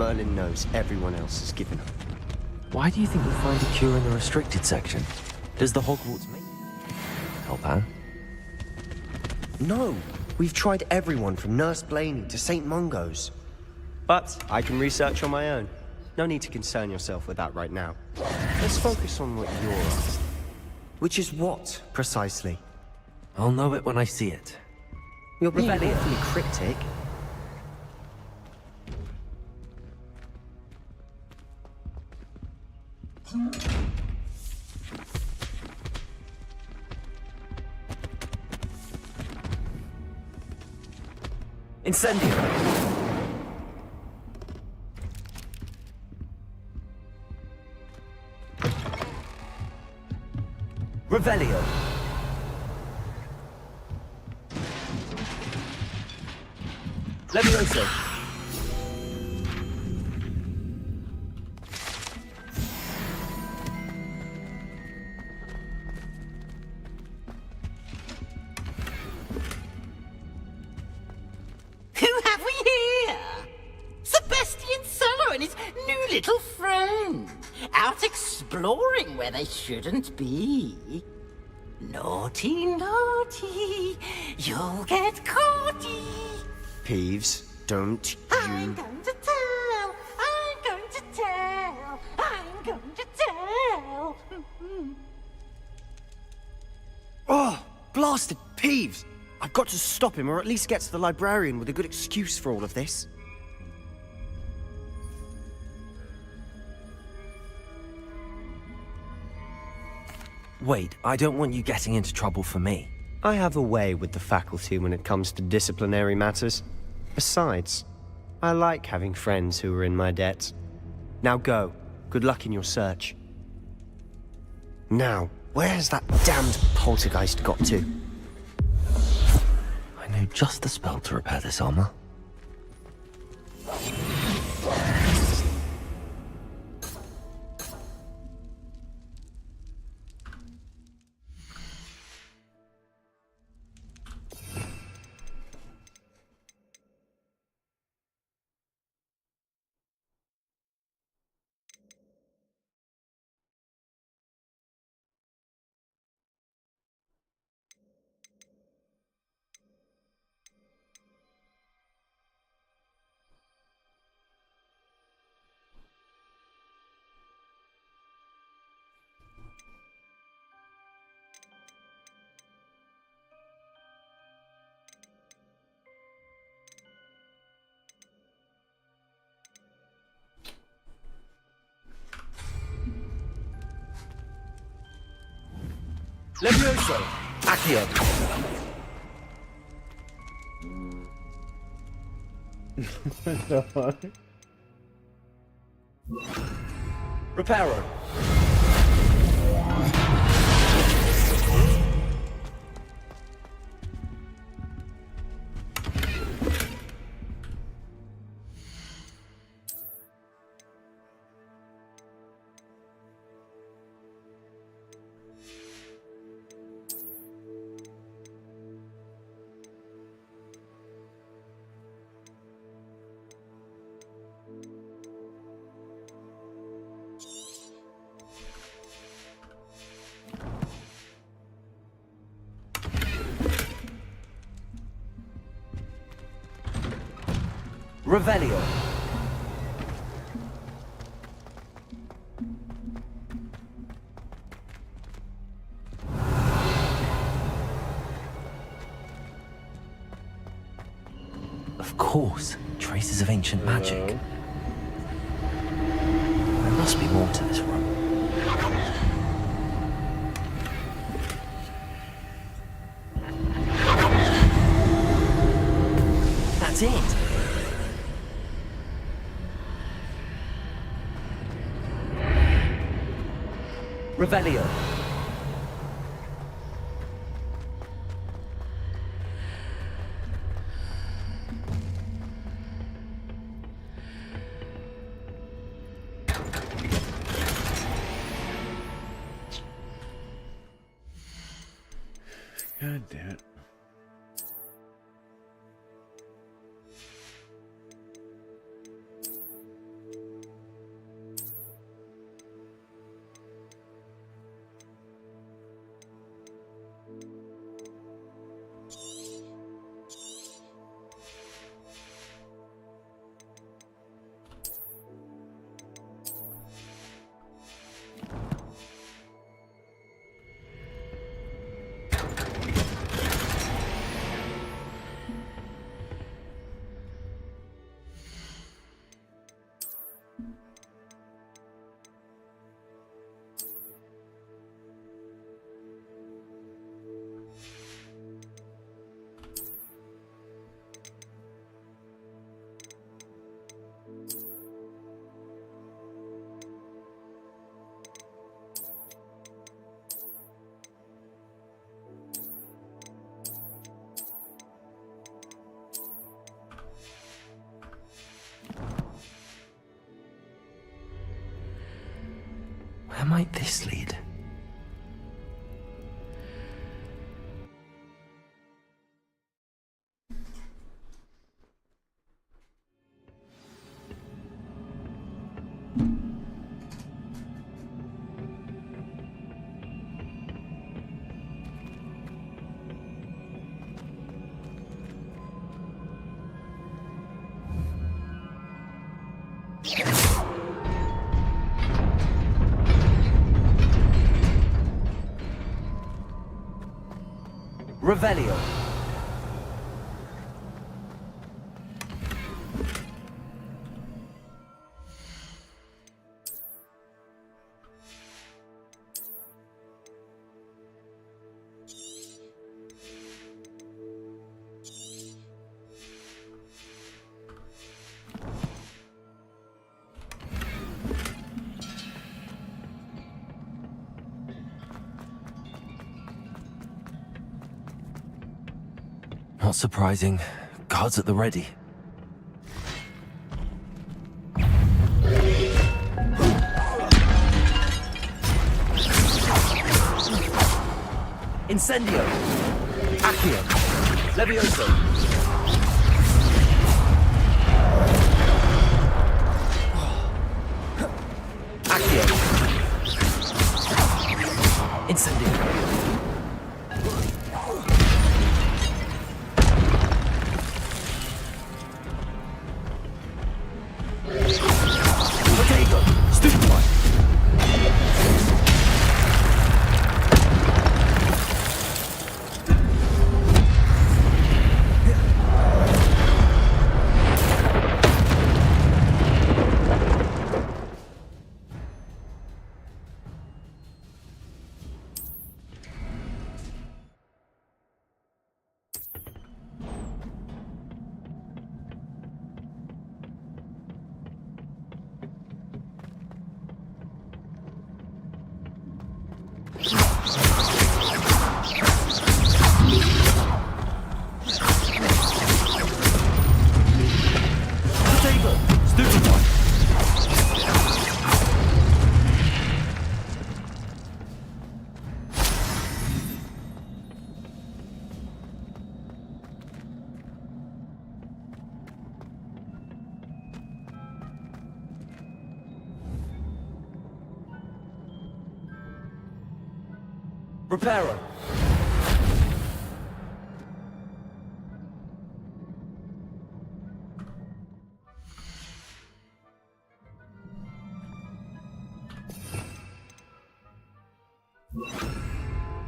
Merlin knows everyone else has given up. Why do you think we'll find a cure in the restricted section? Does the Hogwarts make help out? No, we've tried everyone from Nurse Blaney to St. Mungo's. But I can research on my own. No need to concern yourself with that right now. Let's focus on what you're after. Which is what, precisely? I'll know it when I see it. You're being awfully cryptic. Incendio! Revelio! Levioso! Who have we here? Sebastian Solo and his new little friend. Out exploring where they shouldn't be. Naughty, naughty. You'll get caughty. Peeves, don't I'm you... going to tell. I'm going to tell. I'm going to tell. Oh, blasted Peeves! I've got to stop him, or at least get to the librarian with a good excuse for all of this. Wait, I don't want you getting into trouble for me. I have a way with the faculty when it comes to disciplinary matters. Besides, I like having friends who are in my debt. Now go. Good luck in your search. Now, where's that damned poltergeist got to? I know just the spell to repair this armor. Levioso! Accio! Reparo! Revelio. Of course, traces of ancient magic. There must be more to this room. That's it. Revelio. God damn it. Where might this lead? Revelio. Not surprising. Guards at the ready. Incendio! Accio! Levioso! Accio! Incendio! Potato! Stupefy! Reparo.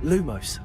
Lumos.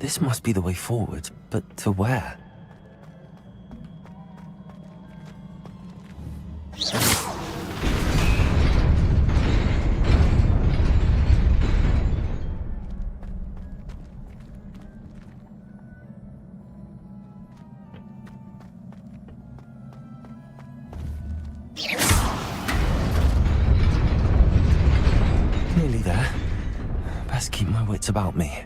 This must be the way forward, but to where? Nearly there. Best keep my wits about me.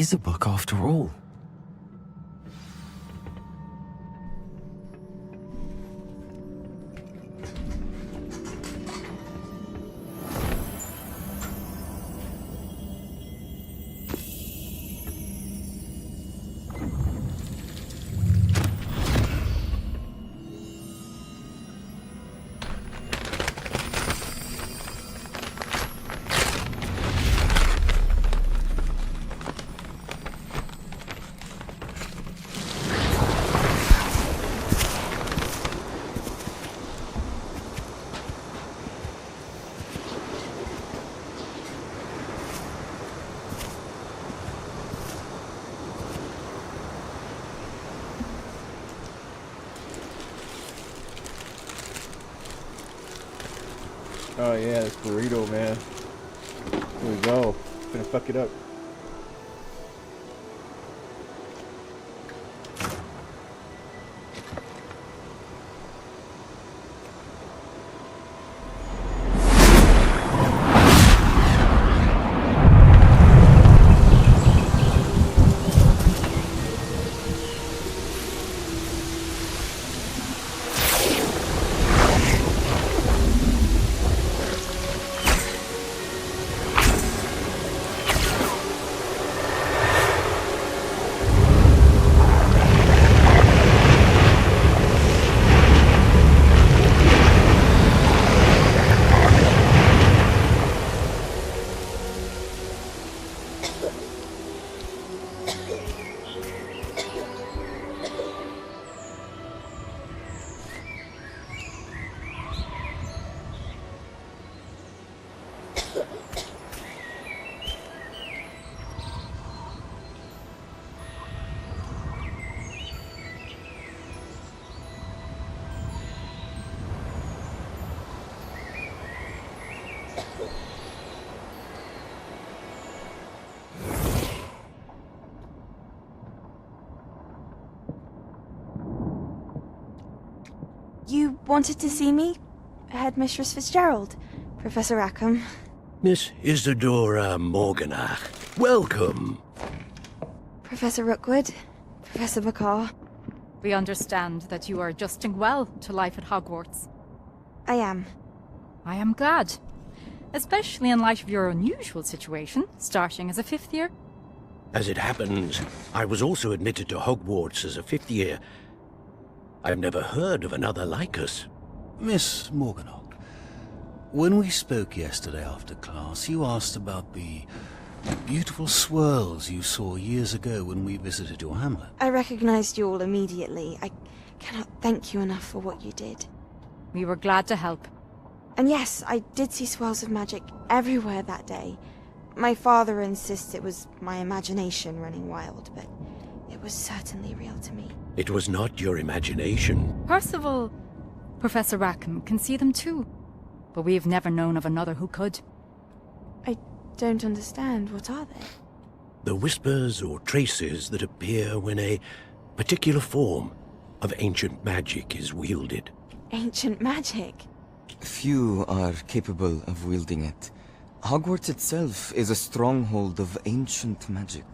is a book after all. Oh yeah, this burrito, man. Here we go. Gonna fuck it up. You wanted to see me? Headmistress Fitzgerald? Professor Rackham? Miss Isadora Morganach, welcome. Professor Rookwood? Professor McCaw? We understand that you are adjusting well to life at Hogwarts. I am. I am glad. Especially in light of your unusual situation, starting as a 5th year. As it happens, I was also admitted to Hogwarts as a 5th year. I've never heard of another like us. Miss Morganach, when we spoke yesterday after class, you asked about the beautiful swirls you saw years ago when we visited your hamlet. I recognized you all immediately. I cannot thank you enough for what you did. We were glad to help. And yes, I did see swirls of magic everywhere that day. My father insists it was my imagination running wild, but it was certainly real to me. It was not your imagination. Percival, Professor Rackham can see them too. But we've never known of another who could. I don't understand. What are they? The whispers or traces that appear when a particular form of ancient magic is wielded. Ancient magic? Few are capable of wielding it. Hogwarts itself is a stronghold of ancient magic.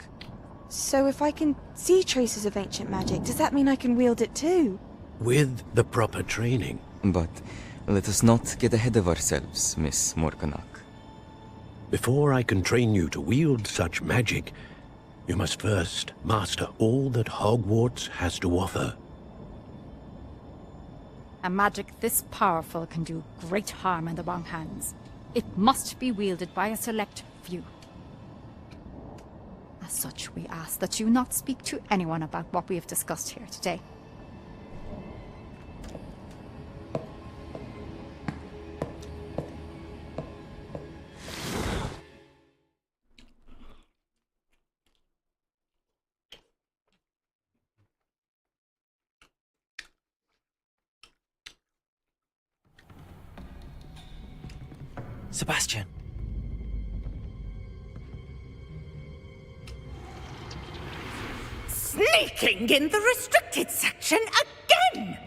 So if I can see traces of ancient magic, does that mean I can wield it too? With the proper training. But let us not get ahead of ourselves, Miss Morganach. Before I can train you to wield such magic, you must first master all that Hogwarts has to offer. A magic this powerful can do great harm in the wrong hands. It must be wielded by a select few. As such, we ask that you not speak to anyone about what we have discussed here today. Sebastian. Sneaking in the restricted section again!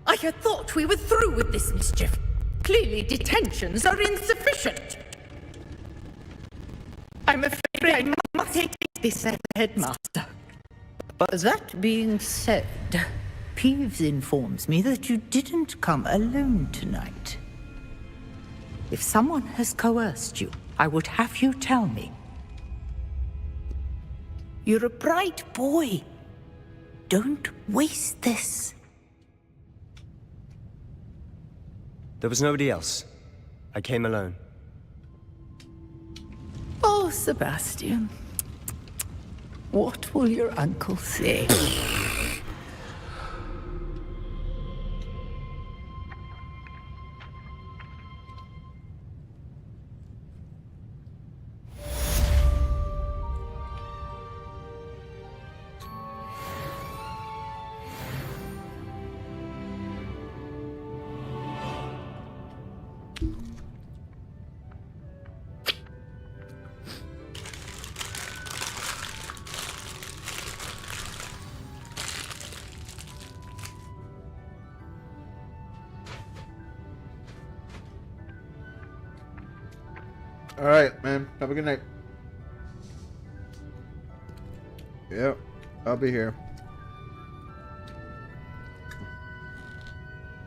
I had thought we were through with this mischief. Clearly detentions are insufficient. I'm afraid I must take be said, Headmaster. But that being said, Peeves informs me that you didn't come alone tonight. If someone has coerced you, I would have you tell me. You're a bright boy. Don't waste this. There was nobody else. I came alone. Oh, Sebastian. What will your uncle say? All right, man. Have a good night. Yep, I'll be here.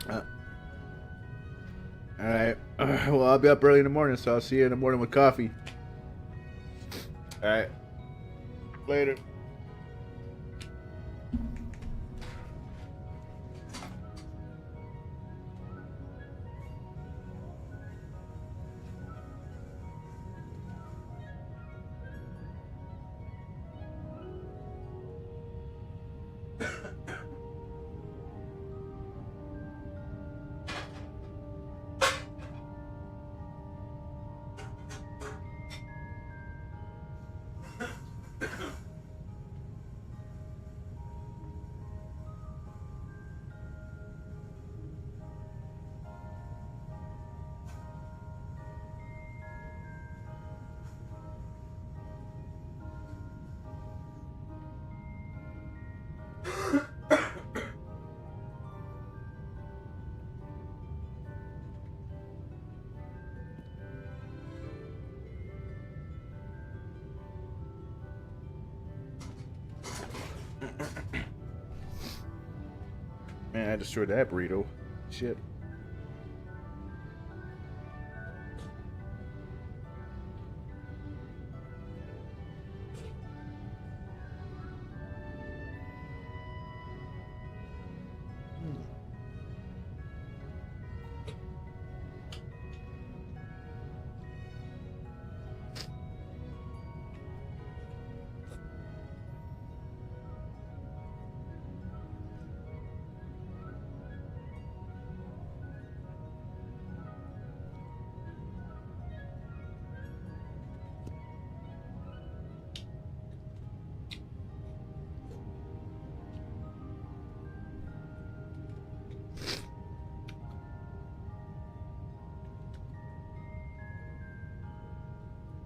All right. Well, I'll be up early in the morning, so I'll see you in the morning with coffee. All right. Later. Man, I destroyed that burrito. Shit.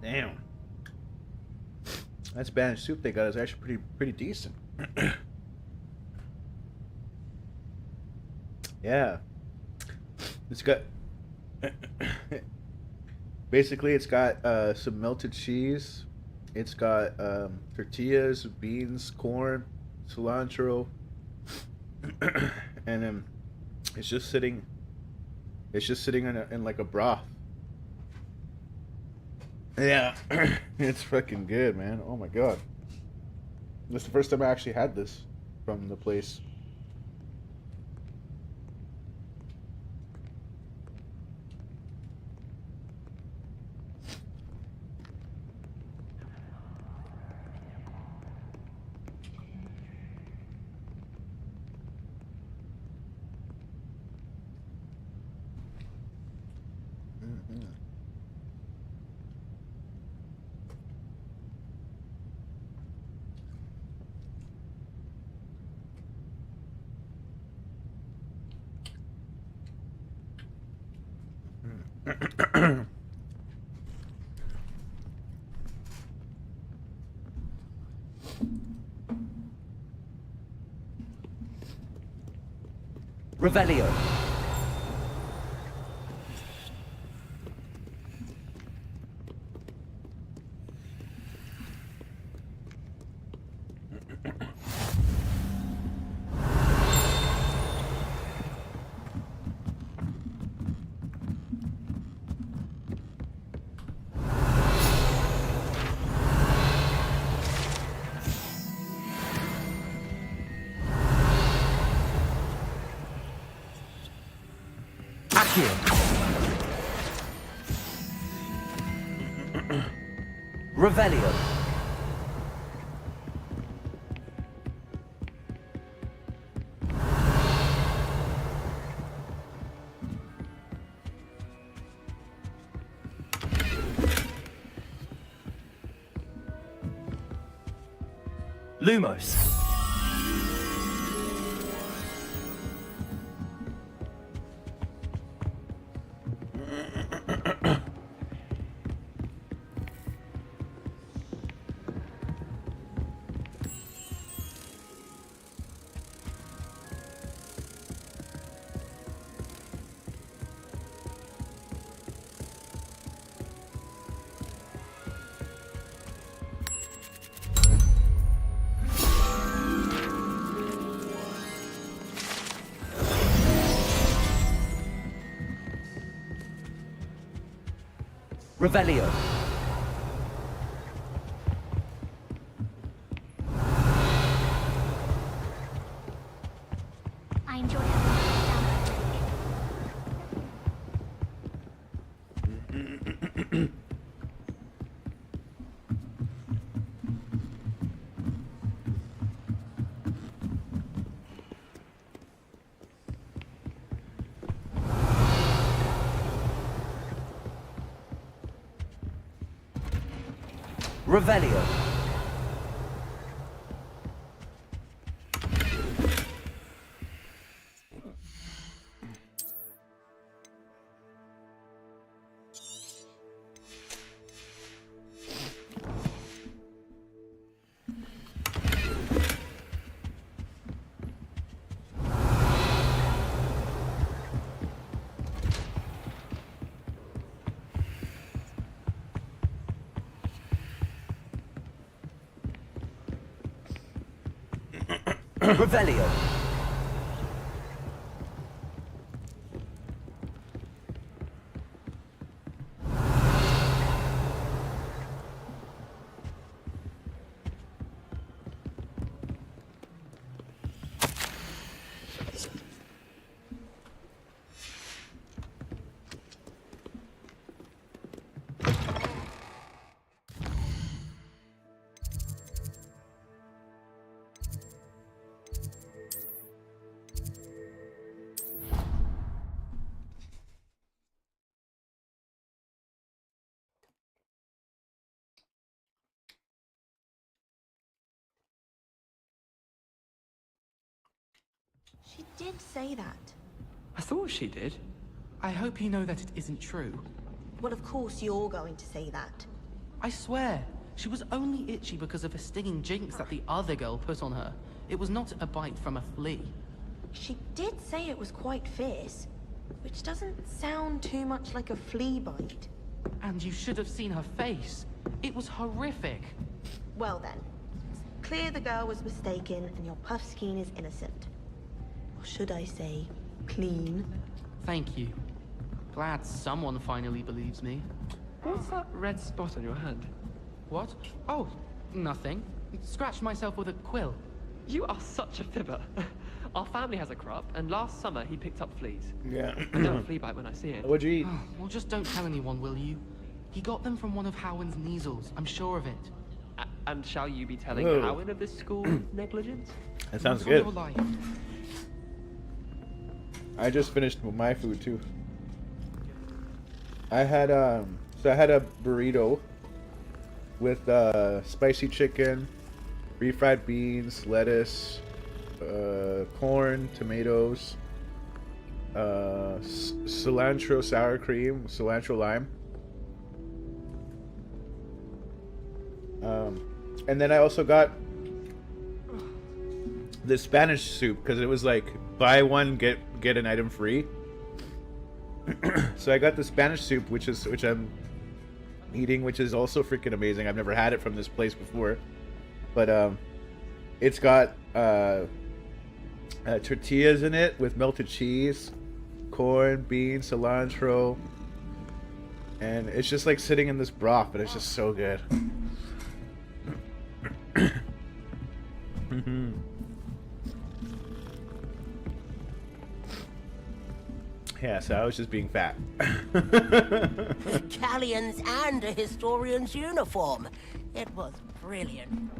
Damn. That Spanish soup they got is actually pretty decent. Yeah. It's got basically it's got some melted cheese. It's got tortillas, beans, corn, cilantro, and it's just sitting in like a broth. Yeah, it's fucking good, man. Oh my god. This is the first time I actually had this from the place. Revelio. here. Revelio. Lumos. Revelio. I enjoy having Revelio. Revelio. She did say that. I thought she did. I hope you know that it isn't true. Well, of course you're going to say that. I swear, she was only itchy because of a stinging jinx that the other girl put on her. It was not a bite from a flea. She did say it was quite fierce, which doesn't sound too much like a flea bite. And you should have seen her face. It was horrific. Well then, it's clear the girl was mistaken and your Puffskein is innocent. Or should I say, clean? Thank you. Glad someone finally believes me. What's that red spot on your hand? What? Oh, nothing. Scratched myself with a quill. You are such a fibber. Our family has a crop, and last summer he picked up fleas. Yeah. I know a flea bite when I see it. What'd you eat? Oh, well, just don't tell anyone, will you? He got them from one of Howin's Neasels, I'm sure of it. And shall you be telling Whoa. Howin of this school negligence? That sounds Not on good. your life. I just finished my food too. I had so I had a burrito with spicy chicken, refried beans, lettuce, corn, tomatoes, cilantro sour cream, cilantro lime. And then I also got the Spanish soup because it was like buy one get an item free. So I got the Spanish soup, which I'm eating, which is also freaking amazing. I've never had it from this place before, but it's got tortillas in it with melted cheese, corn, beans, cilantro, and it's just like sitting in this broth, but it's just so good. Yeah, so I was just being fat. Galleons and a historian's uniform. It was brilliant.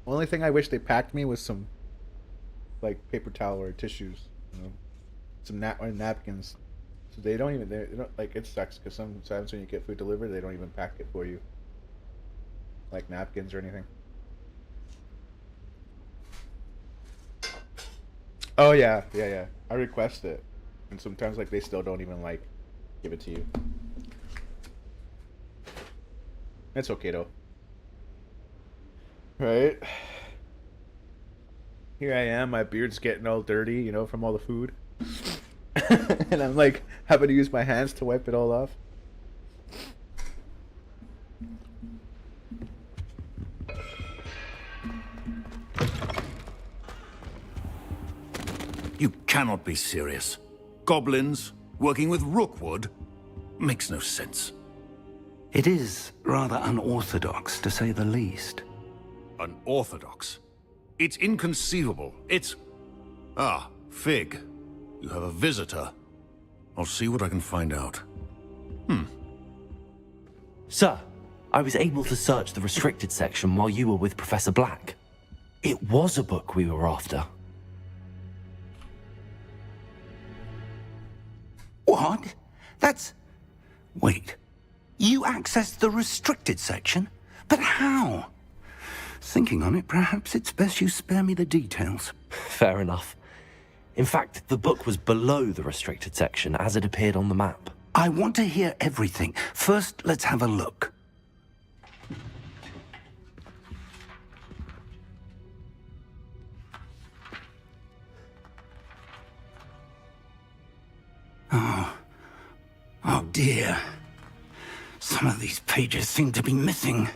Only thing I wish they packed me was some, like, paper towel or tissues, you know, some or napkins. So they don't, like, it sucks because sometimes when you get food delivered, they don't even pack it for you, like napkins or anything. Oh yeah. I request it, and sometimes like they still don't even like give it to you. It's okay though. Right? Here I am, my beard's getting all dirty, you know, from all the food. And I'm like having to use my hands to wipe it all off. You cannot be serious. Goblins working with Rookwood? Makes no sense. It is rather unorthodox, to say the least. Unorthodox? It's inconceivable. It's... Ah, Fig. You have a visitor. I'll see what I can find out. Sir, I was able to search the restricted section while you were with Professor Black. It was a book we were after. What? That's... Wait. You accessed the restricted section? But how? Thinking on it, perhaps it's best you spare me the details. Fair enough. In fact, the book was below the restricted section as it appeared on the map. I want to hear everything. First, let's have a look. Oh dear. Some of these pages seem to be missing.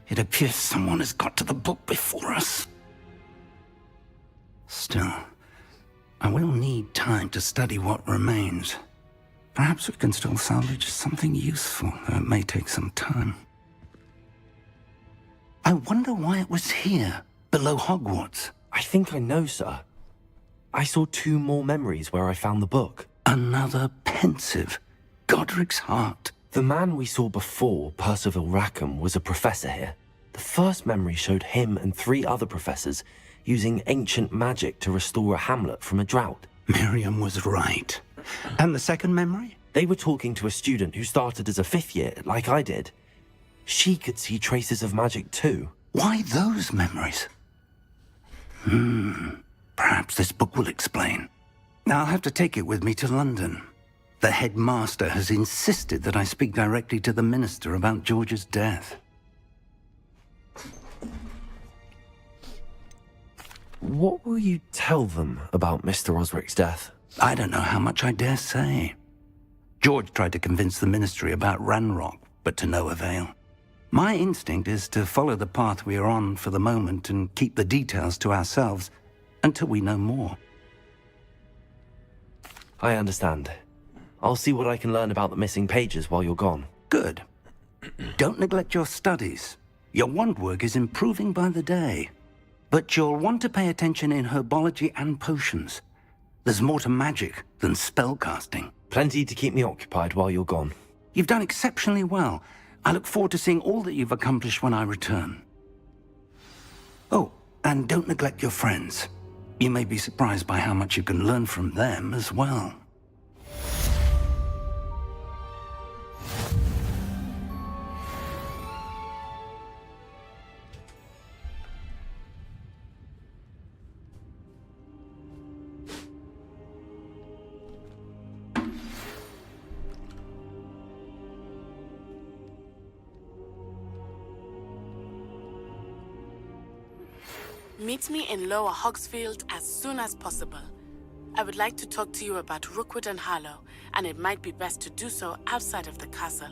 It appears someone has got to the book before us. Still, I will need time to study what remains. Perhaps we can still salvage something useful, though it may take some time. I wonder why it was here, below Hogwarts. I think I know, sir. I saw 2 more memories where I found the book. Another pensive. Godric's heart. The man we saw before, Percival Rackham, was a professor here. The first memory showed him and 3 other professors using ancient magic to restore a hamlet from a drought. Miriam was right. And the second memory? They were talking to a student who started as a 5th year, like I did. She could see traces of magic too. Why those memories? Perhaps this book will explain. I'll have to take it with me to London. The headmaster has insisted that I speak directly to the minister about George's death. What will you tell them about Mr. Osric's death? I don't know how much I dare say. George tried to convince the ministry about Ranrock, but to no avail. My instinct is to follow the path we are on for the moment and keep the details to ourselves until we know more. I understand. I'll see what I can learn about the missing pages while you're gone. Good. Don't neglect your studies. Your wand work is improving by the day. But you'll want to pay attention in herbology and potions. There's more to magic than spellcasting. Plenty to keep me occupied while you're gone. You've done exceptionally well. I look forward to seeing all that you've accomplished when I return. Oh, and don't neglect your friends. You may be surprised by how much you can learn from them as well. Meet me in Lower Hogsfield as soon as possible. I would like to talk to you about Rookwood and Harlow, and it might be best to do so outside of the castle.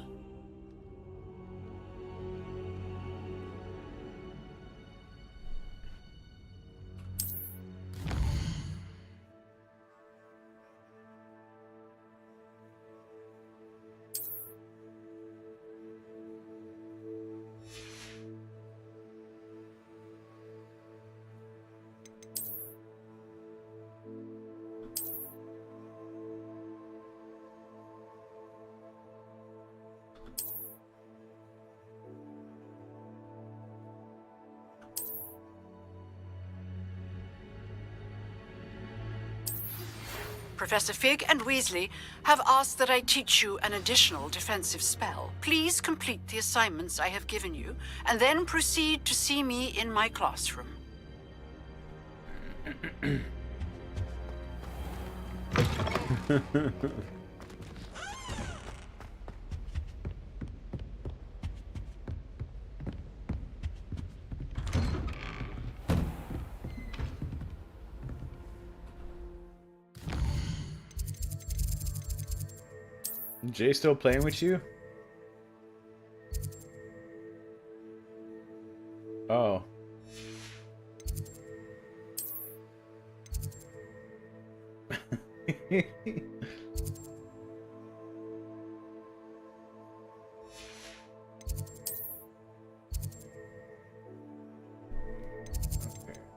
Professor Fig and Weasley have asked that I teach you an additional defensive spell. Please complete the assignments I have given you, and then proceed to see me in my classroom. Jay still playing with you? Oh. Okay,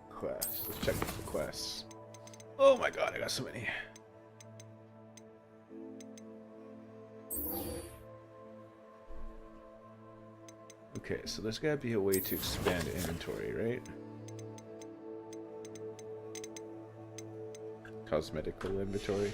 quests. Let's check the quests. Oh my god, I got so many. Okay, so there's gotta be a way to expand inventory, right? Cosmetical inventory.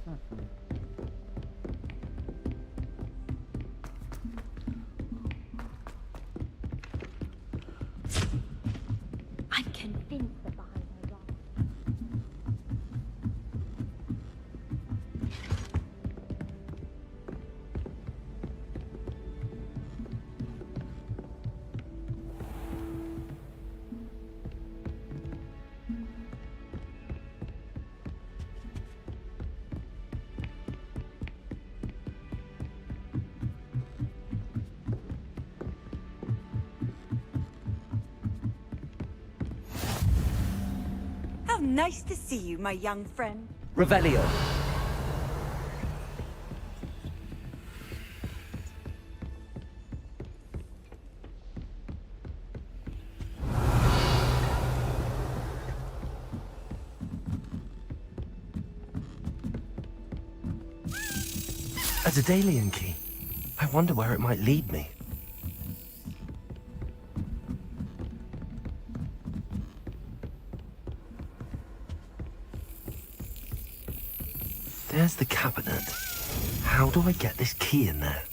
I'm convinced they're behind her wrong. How nice to see you, my young friend. Revelio. A Daedalian key. I wonder where it might lead me. There's the cabinet. How do I get this key in there?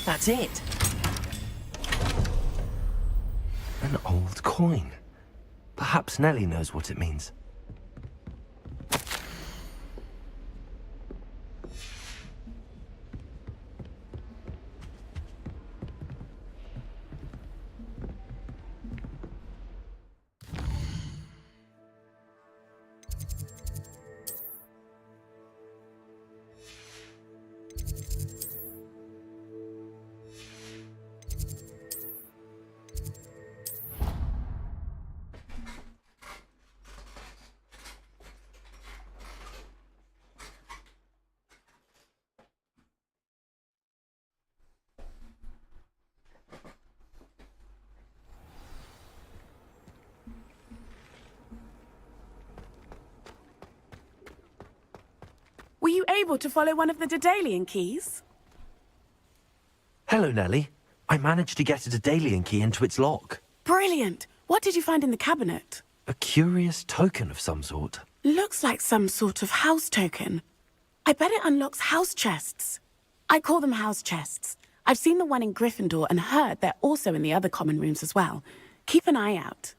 That's it. An old coin. Perhaps Nellie knows what it means. Were you able to follow one of the Daedalian keys? Hello, Nellie. I managed to get a Daedalian key into its lock. Brilliant! What did you find in the cabinet? A curious token of some sort. Looks like some sort of house token. I bet it unlocks house chests. I call them house chests. I've seen the one in Gryffindor and heard they're also in the other common rooms as well. Keep an eye out.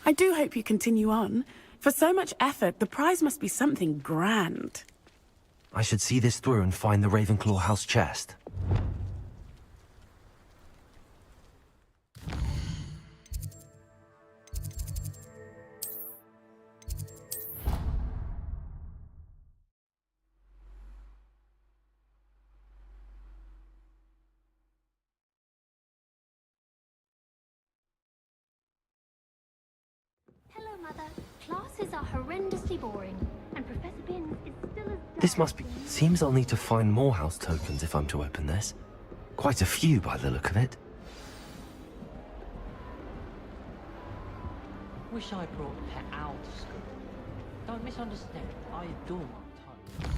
I do hope you continue on. For so much effort, the prize must be something grand. I should see this through and find the Ravenclaw house chest. Hello, Mother. Classes are horrendously boring, and Professor Binns is still as dull. This must be... Seems I'll need to find more house tokens if I'm to open this. Quite a few by the look of it. Wish I brought Pet out to school. Don't misunderstand. I adore my toes.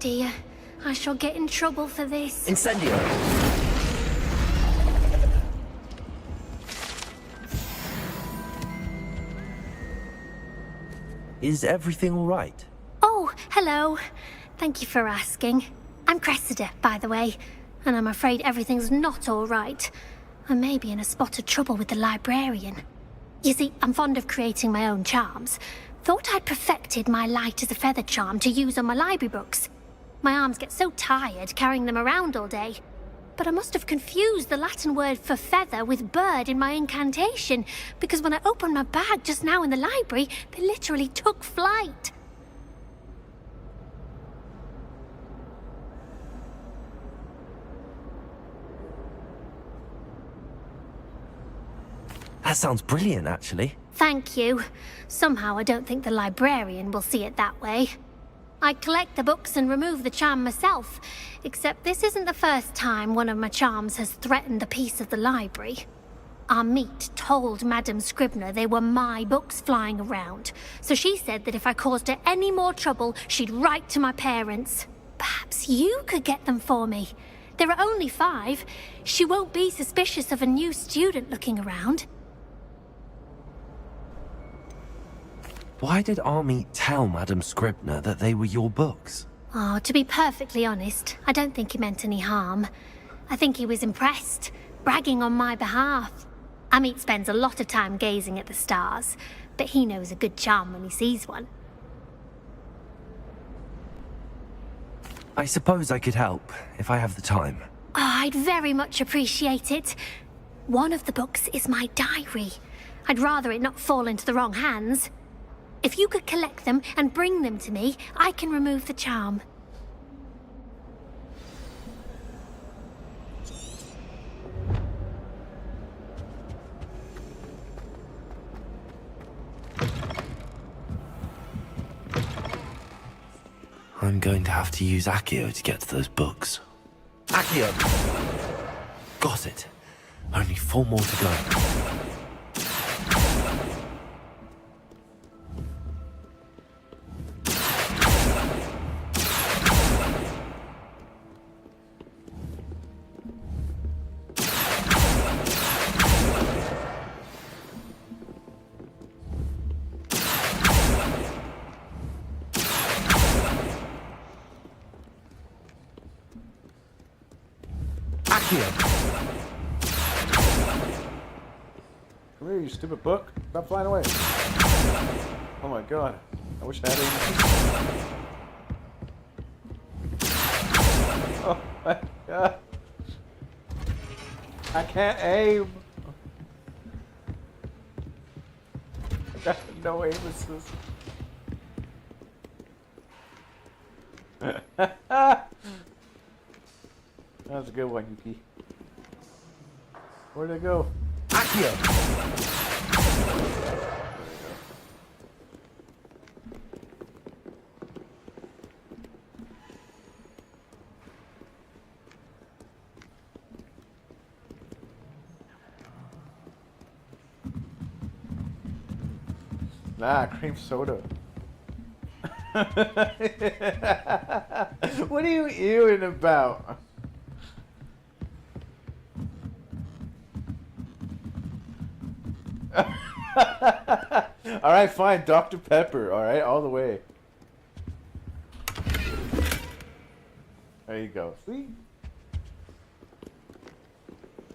dear. I shall get in trouble for this. Incendio! Is everything all right? Oh, hello. Thank you for asking. I'm Cressida, by the way, and I'm afraid everything's not all right. I may be in a spot of trouble with the librarian. You see, I'm fond of creating my own charms. Thought I'd perfected my light as a feather charm to use on my library books. My arms get so tired carrying them around all day. But I must have confused the Latin word for feather with bird in my incantation, because when I opened my bag just now in the library, they literally took flight. That sounds brilliant, actually. Thank you. Somehow I don't think the librarian will see it that way. I collect the books and remove the charm myself, except this isn't the first time one of my charms has threatened the peace of the library. Our meet told Madame Scribner they were my books flying around, so she said that if I caused her any more trouble, she'd write to my parents. Perhaps you could get them for me. There are only 5. She won't be suspicious of a new student looking around. Why did Army tell Madame Scribner that they were your books? Oh, to be perfectly honest, I don't think he meant any harm. I think he was impressed, bragging on my behalf. Amit spends a lot of time gazing at the stars, but he knows a good charm when he sees one. I suppose I could help, if I have the time. Oh, I'd very much appreciate it. One of the books is my diary. I'd rather it not fall into the wrong hands. If you could collect them and bring them to me, I can remove the charm. I'm going to have to use Accio to get to those books. Accio! Got it. Only 4 more to go. Come here, you stupid book. Stop flying away. Oh my god. I wish I had it. Oh my god. I can't aim. I got no aim assist. That was a good one, Yuki. Where'd it go? Accio! Nah, cream soda. What are you ewing about? Alright, fine. Dr. Pepper. Alright, all the way. There you go. See?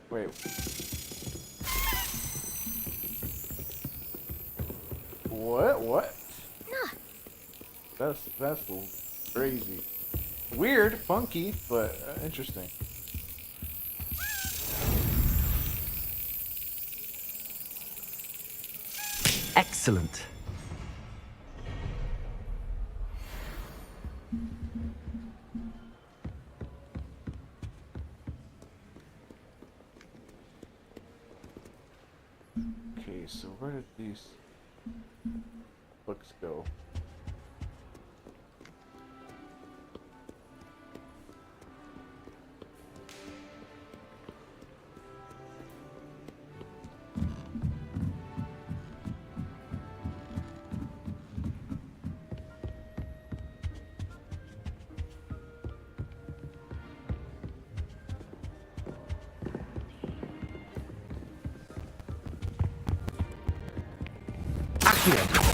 Wait. What? That's crazy. Weird, funky, but interesting. Excellent. Okay, so where did these books go? Accio!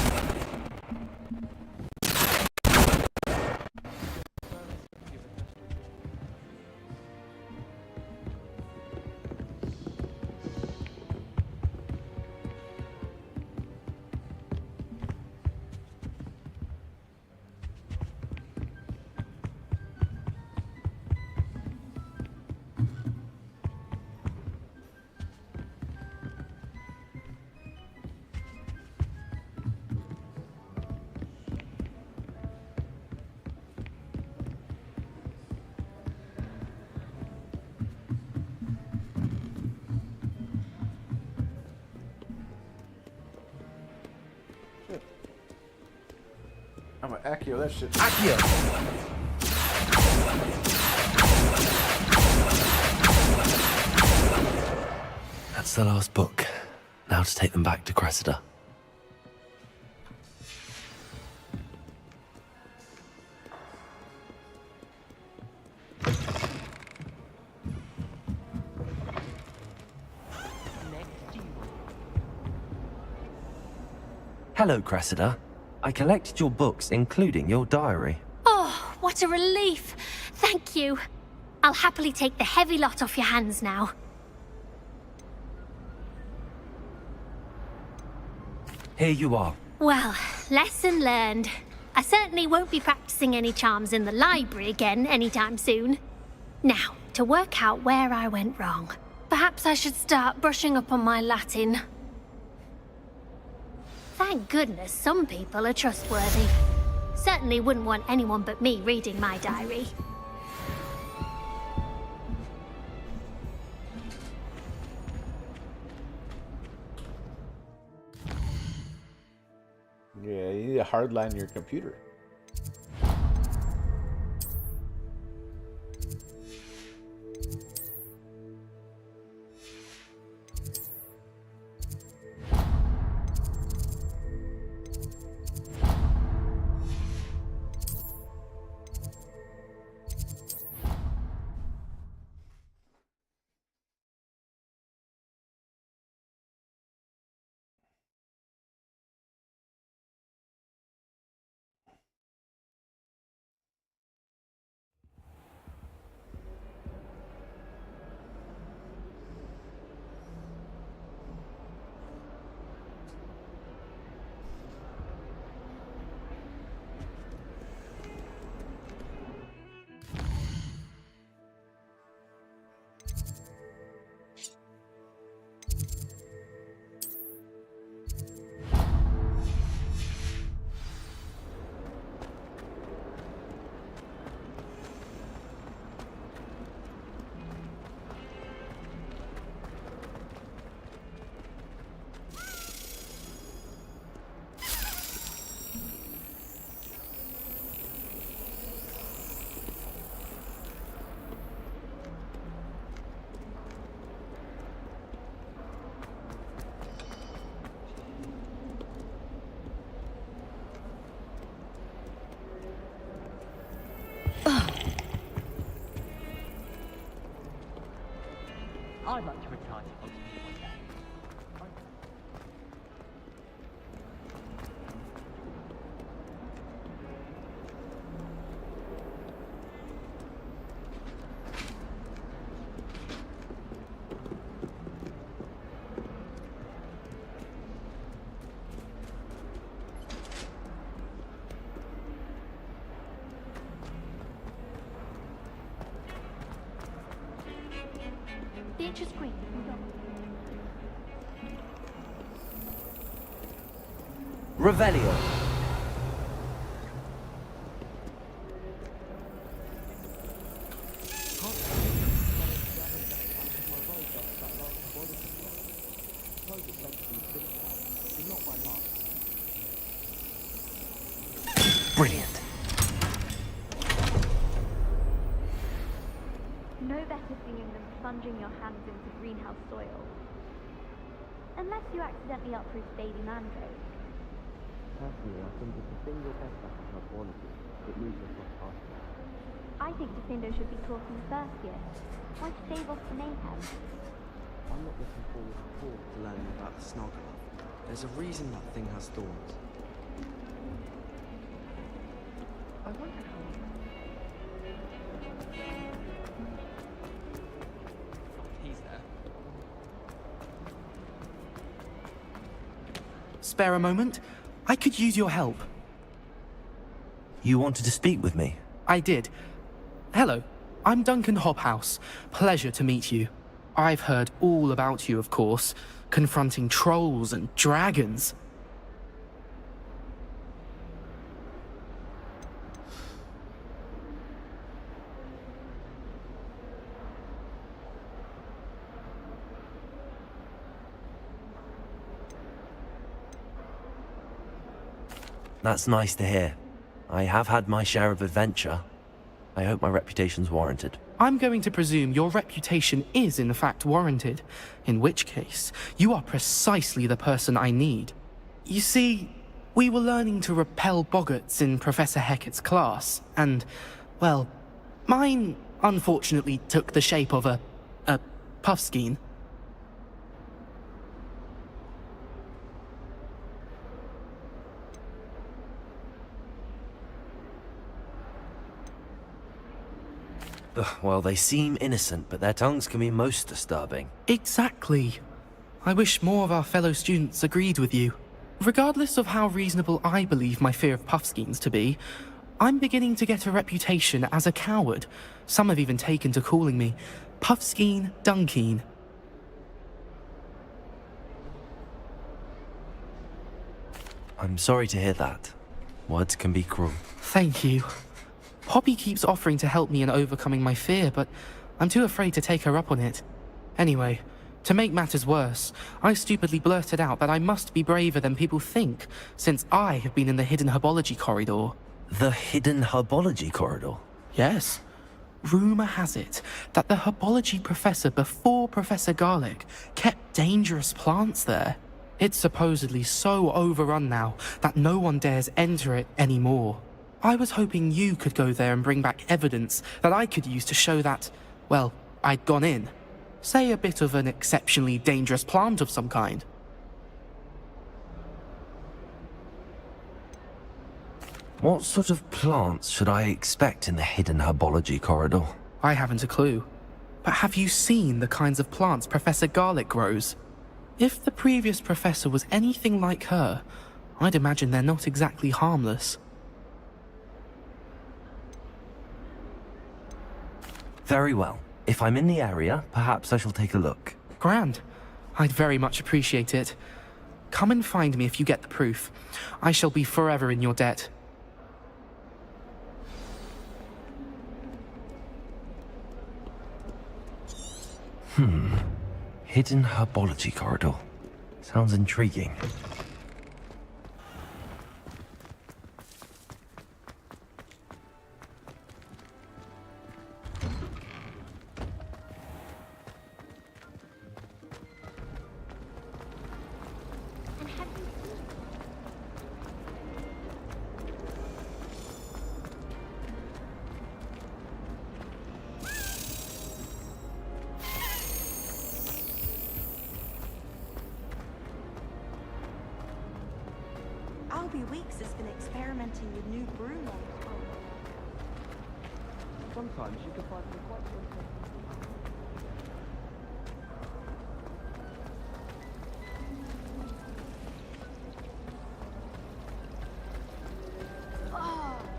I'm an Accio that shit. Accio! That's the last book. Now to take them back to Cressida. Hello, Cressida. I collected your books, including your diary. Oh, what a relief. Thank you. I'll happily take the heavy lot off your hands now. Here you are. Well, lesson learned. I certainly won't be practicing any charms in the library again anytime soon. Now, to work out where I went wrong. Perhaps I should start brushing up on my Latin. Thank goodness some people are trustworthy. Certainly wouldn't want anyone but me reading my diary. Yeah, you need a hard line in your computer. I'd like to retire to Oxford one day. Beatrice Green. Revelio. Brilliant. No better singing than plunging your hands into greenhouse soil. Unless you accidentally uproot baby mandrake. Personally, I think it's the single best I can help all of you. It moves across past. I think Jacindo should be taught in the first year. Why stave off the mayhem? I'm not looking forward at all to learning about the Snoggle. There's a reason that thing has thorns. I wonder how... He's there. Spare a moment? I could use your help. You wanted to speak with me? I did. Hello, I'm Duncan Hobhouse. Pleasure to meet you. I've heard all about you, of course, confronting trolls and dragons. That's nice to hear. I have had my share of adventure. I hope my reputation's warranted. I'm going to presume your reputation is in fact warranted, in which case, you are precisely the person I need. You see, we were learning to repel boggarts in Professor Hecat's class, and, well, mine unfortunately took the shape of a puffskein. Well, they seem innocent, but their tongues can be most disturbing. Exactly. I wish more of our fellow students agreed with you. Regardless of how reasonable I believe my fear of puffskeins to be, I'm beginning to get a reputation as a coward. Some have even taken to calling me Puffskeen Dunkeen. I'm sorry to hear that. Words can be cruel. Thank you. Poppy keeps offering to help me in overcoming my fear, but I'm too afraid to take her up on it. Anyway, to make matters worse, I stupidly blurted out that I must be braver than people think, since I have been in the hidden herbology corridor. The hidden herbology corridor? Yes. Rumour has it that the herbology professor before Professor Garlic kept dangerous plants there. It's supposedly so overrun now that no one dares enter it anymore. I was hoping you could go there and bring back evidence that I could use to show that, well, I'd gone in. Say a bit of an exceptionally dangerous plant of some kind. What sort of plants should I expect in the hidden herbology corridor? I haven't a clue. But have you seen the kinds of plants Professor Garlic grows? If the previous professor was anything like her, I'd imagine they're not exactly harmless. Very well. If I'm in the area, perhaps I shall take a look. Grand. I'd very much appreciate it. Come and find me if you get the proof. I shall be forever in your debt. Hidden herbology corridor. Sounds intriguing. Albie Weeks has been experimenting with new broom on his own. Sometimes you can find them quite interesting.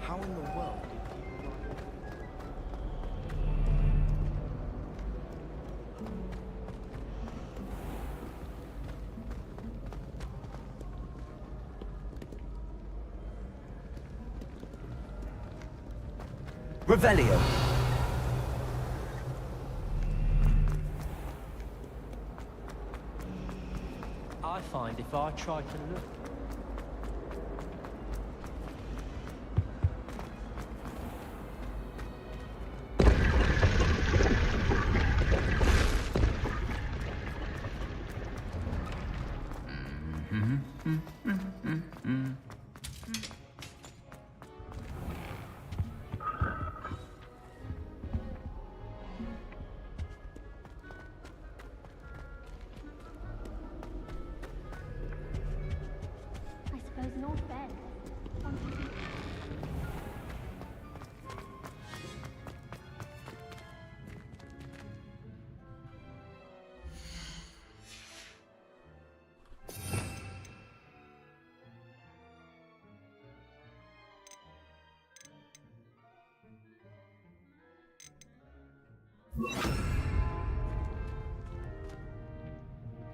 How in the world did people Revelio. I find if I try to look... awareness.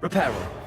Reparo.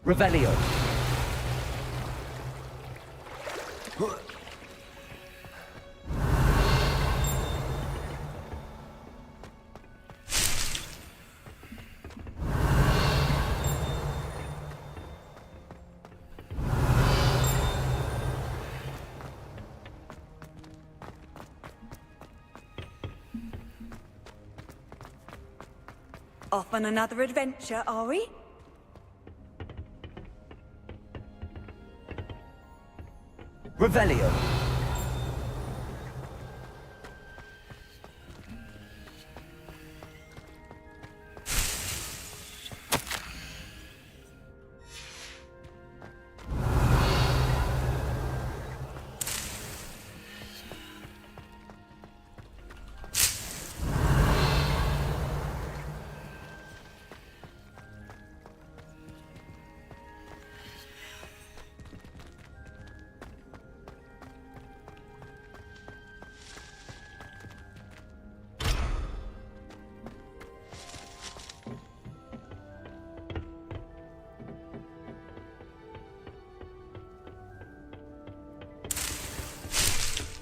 Revelio. Off on another adventure, are we? Revelio.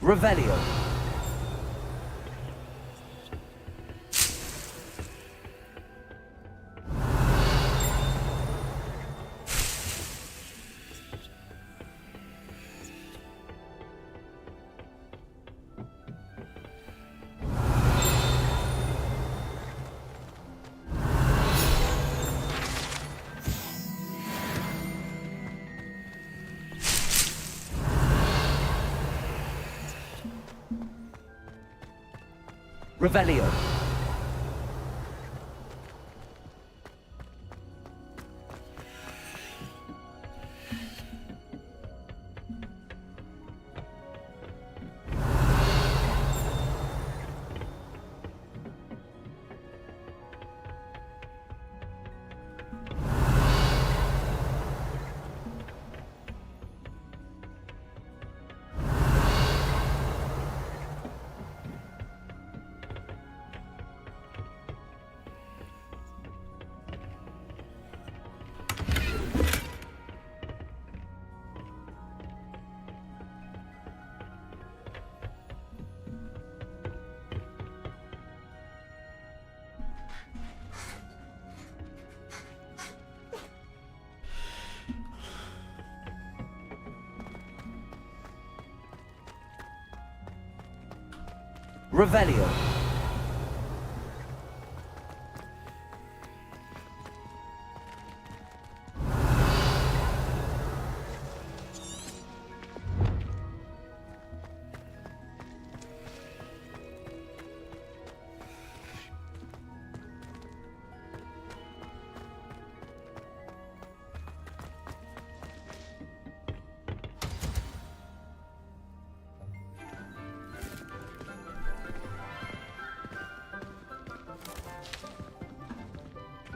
Revelio. Revelio. Revelio.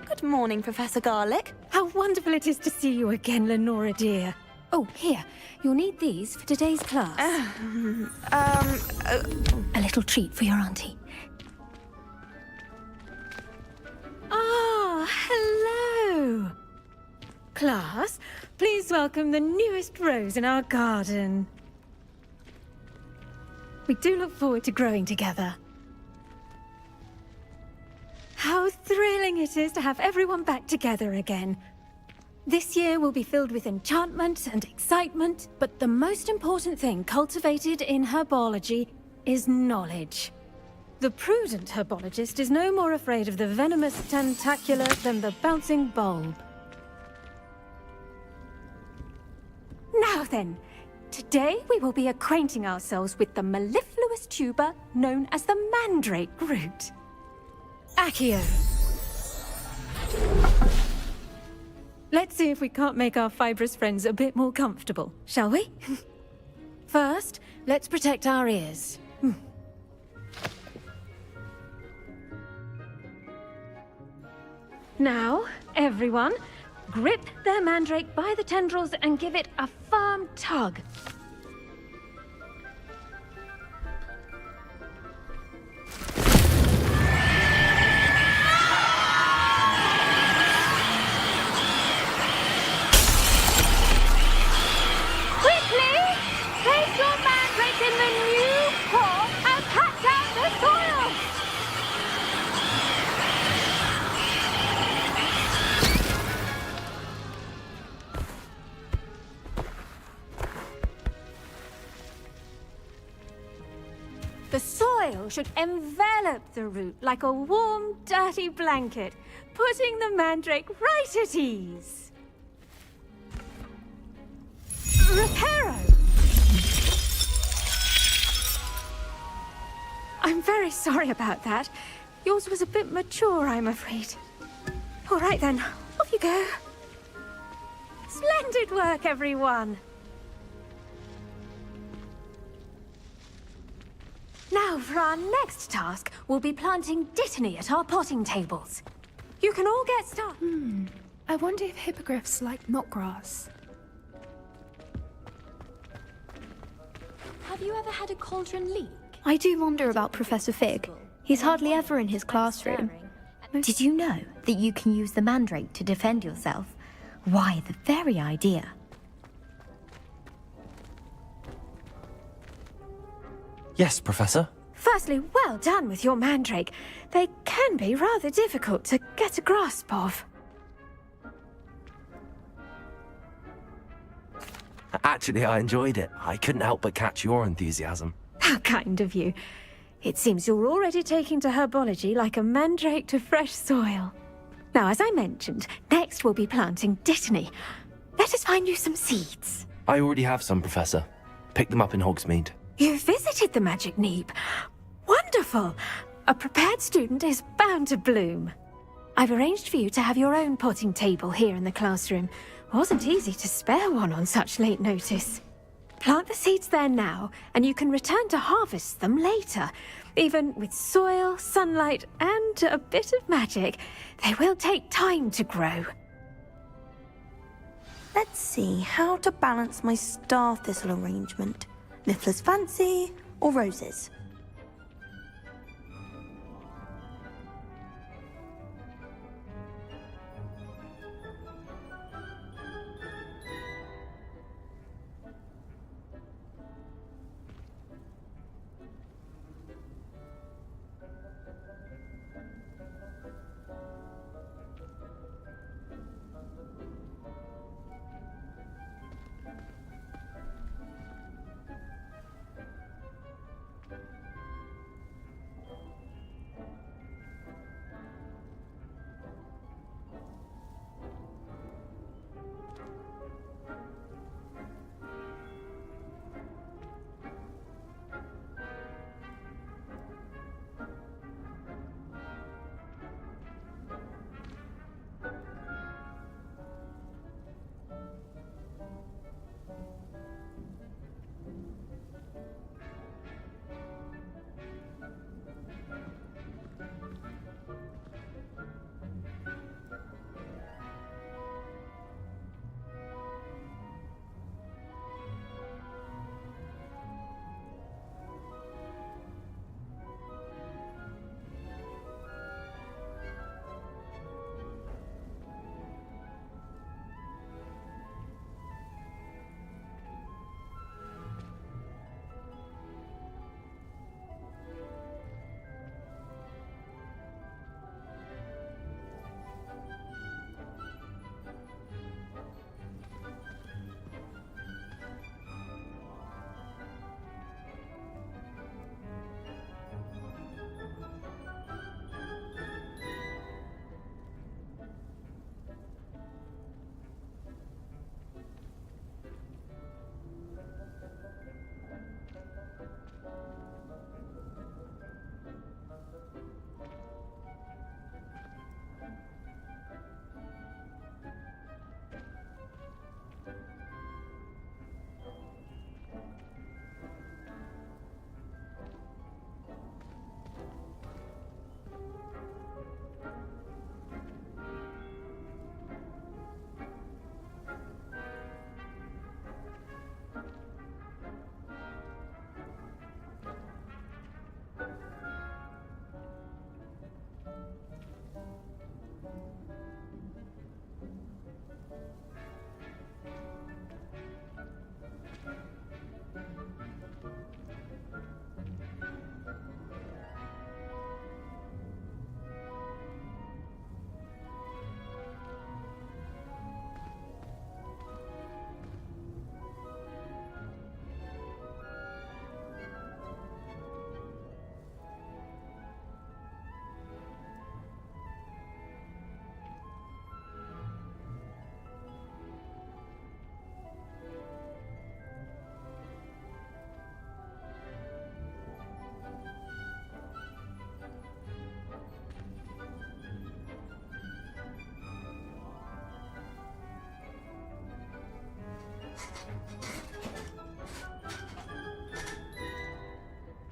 Good morning, Professor Garlick. How wonderful it is to see you again, Lenora dear. Oh, here. You'll need these for today's class. A little treat for your auntie. Ah, hello. Class, please welcome the newest rose in our garden. We do look forward to growing together. How thrilling it is to have everyone back together again. This year will be filled with enchantment and excitement, but the most important thing cultivated in herbology is knowledge. The prudent herbologist is no more afraid of the venomous tentacula than the bouncing bulb. Now then, today we will be acquainting ourselves with the mellifluous tuber known as the mandrake root. Accio. Let's see if we can't make our fibrous friends a bit more comfortable, shall we? First, let's protect our ears. Now, everyone, grip their mandrake by the tendrils and give it a firm tug. Quickly! Place your mandrake in the new pot and pat down the soil! The soil should envelop the root like a warm, dirty blanket, putting the mandrake right at ease. Reparo! I'm very sorry about that. Yours was a bit mature, I'm afraid. All right then, off you go. Splendid work, everyone! Now, for our next task, we'll be planting dittany at our potting tables. You can all get started. I wonder if hippogriffs like knotgrass. Have you ever had a cauldron leak? I do wonder about Professor Fig. He's hardly ever in his classroom. Did you know that you can use the mandrake to defend yourself? Why, the very idea. Yes, Professor. Firstly, well done with your mandrake. They can be rather difficult to get a grasp of. Actually, I enjoyed it. I couldn't help but catch your enthusiasm. How kind of you. It seems you're already taking to herbology like a mandrake to fresh soil. Now, as I mentioned, next we'll be planting dittany. Let us find you some seeds. I already have some, Professor. Pick them up in Hogsmeade. You visited the Magic Neep. Wonderful! A prepared student is bound to bloom. I've arranged for you to have your own potting table here in the classroom. Wasn't easy to spare one on such late notice. Plant the seeds there now, and you can return to harvest them later. Even with soil, sunlight, and a bit of magic, they will take time to grow. Let's see how to balance my star thistle arrangement. Niffler's fancy or roses?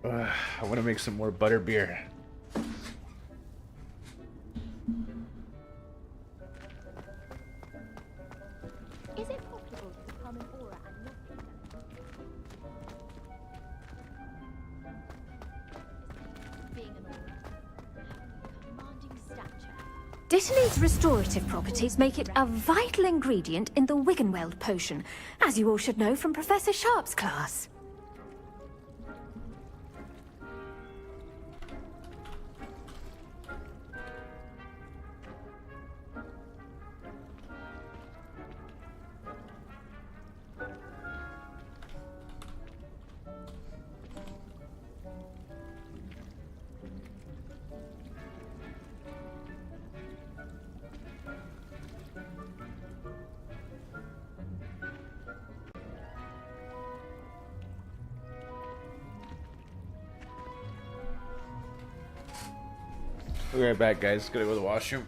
I want to make some more butter beer. Is it possible to become an aura and not being an aura? Commanding stature. Dittany's restorative properties make it a vital ingredient in the Wiggenweld potion, as you all should know from Professor Sharp's class. We'll be right back, guys. Gotta go to the washroom.